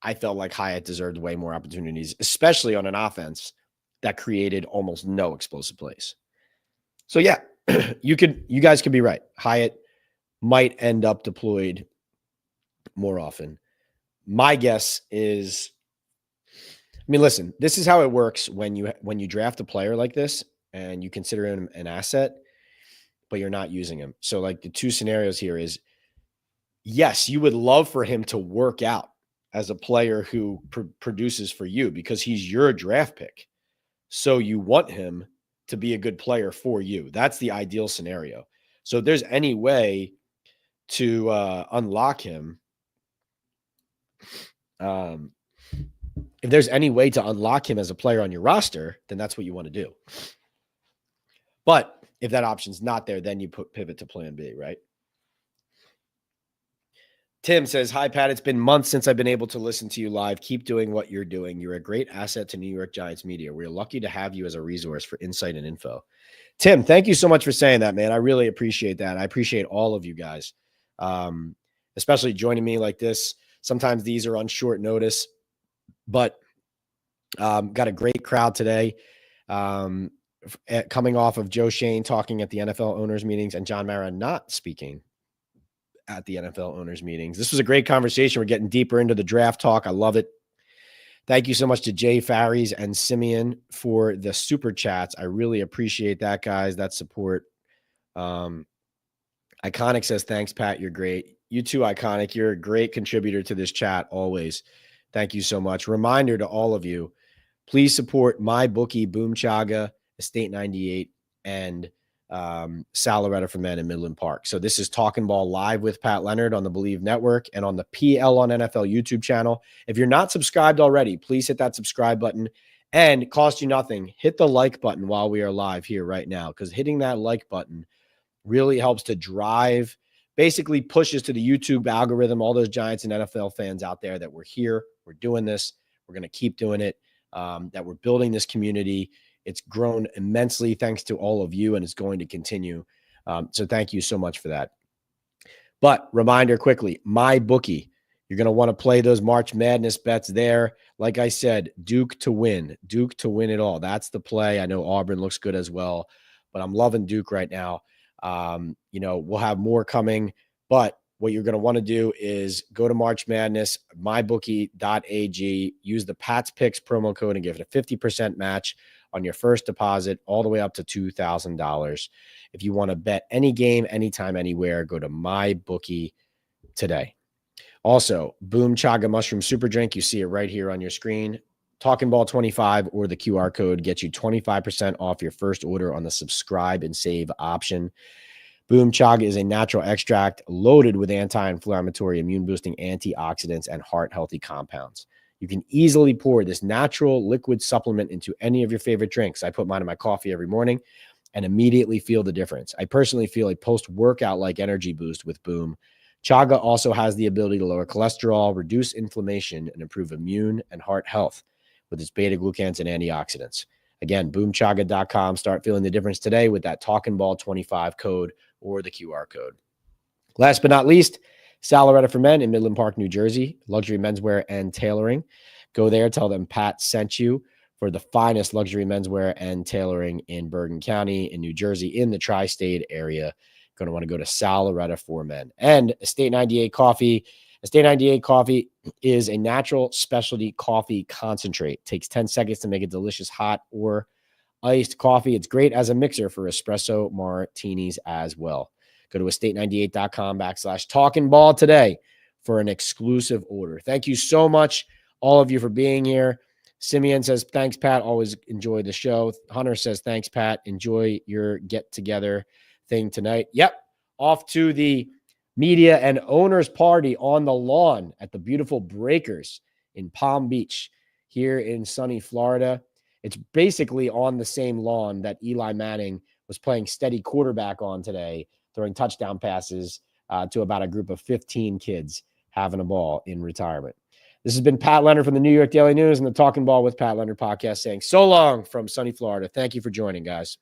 I felt like Hyatt deserved way more opportunities, especially on an offense that created almost no explosive plays. So yeah, you guys could be right. Hyatt might end up deployed more often. My guess is, listen, this is how it works when you draft a player like this and you consider him an asset, but you're not using him. So the two scenarios here is, yes, you would love for him to work out as a player who produces for you because he's your draft pick. So you want him to be a good player for you. That's the ideal scenario. So if there's any way to unlock him, if there's any way to unlock him as a player on your roster, then that's what you want to do. But if that option's not there, then you pivot to plan B, right? Tim says, hi, Pat. It's been months since I've been able to listen to you live. Keep doing what you're doing. You're a great asset to New York Giants media. We're lucky to have you as a resource for insight and info. Tim, thank you so much for saying that, man. I really appreciate that. I appreciate all of you guys, especially joining me like this. Sometimes these are on short notice, but got a great crowd today. Coming off of Joe Schoen talking at the NFL owners meetings and John Mara not speaking at the NFL owners meetings. This was a great conversation. We're getting deeper into the draft talk. I love it. Thank you so much to Jay Faries and Simeon for the super chats. I really appreciate that, guys, that support. Iconic says, thanks, Pat. You're great. You too, Iconic. You're a great contributor to this chat always. Thank you so much. Reminder to all of you, please support my bookie, Boom Chaga, Estate 98, and Sal Loretta for Men in Midland Park. So this is Talkin' Ball live with Pat Leonard on the Believe Network and on the PL on NFL YouTube channel. If you're not subscribed already, please hit that subscribe button, and it costs you nothing. Hit the like button while we are live here right now, because hitting that like button really helps to drive, basically pushes to the YouTube algorithm, all those Giants and NFL fans out there that we're here, we're doing this, we're going to keep doing it, that we're building this community. It's grown immensely thanks to all of you, and it's going to continue. So thank you so much for that. But reminder quickly, my bookie, you're going to want to play those March Madness bets there. Like I said, Duke to win it all. That's the play. I know Auburn looks good as well, but I'm loving Duke right now. We'll have more coming, but what you're going to want to do is go to March Madness, mybookie.ag, use the Pat's Picks promo code and give it a 50% match on your first deposit all the way up to $2,000. If you want to bet any game, anytime, anywhere, go to MyBookie today. Also, Boom Chaga Mushroom Super Drink. You see it right here on your screen. Talkin' Ball 25 or the QR code gets you 25% off your first order on the subscribe and save option. Boom Chaga is a natural extract loaded with anti-inflammatory, immune-boosting antioxidants and heart-healthy compounds. You can easily pour this natural liquid supplement into any of your favorite drinks. I put mine in my coffee every morning and immediately feel the difference. I personally feel a post-workout-like energy boost with Boom. Chaga also has the ability to lower cholesterol, reduce inflammation, and improve immune and heart health with its beta-glucans and antioxidants. Again, boomchaga.com. Start feeling the difference today with that Talkin' Ball 25 code or the QR code. Last but not least, Sal Loretta for Men in Midland Park, New Jersey, luxury menswear and tailoring. Go there, tell them Pat sent you for the finest luxury menswear and tailoring in Bergen County, in New Jersey, in the tri-state area. Going to want to go to Sal Loretta for Men. And Estate 98 Coffee. Estate 98 Coffee is a natural specialty coffee concentrate. It takes 10 seconds to make a delicious hot or iced coffee. It's great as a mixer for espresso martinis as well. Go to estate98.com/Talkin' Ball today for an exclusive order. Thank you so much, all of you, for being here. Simeon says, thanks, Pat. Always enjoy the show. Hunter says, thanks, Pat. Enjoy your get-together thing tonight. Yep. Off to the media and owners party on the lawn at the beautiful Breakers in Palm Beach here in sunny Florida. It's basically on the same lawn that Eli Manning was playing steady quarterback on today, throwing touchdown passes to about a group of 15 kids having a ball in retirement. This has been Pat Leonard from the New York Daily News and the Talking Ball with Pat Leonard podcast saying so long from sunny Florida. Thank you for joining, guys.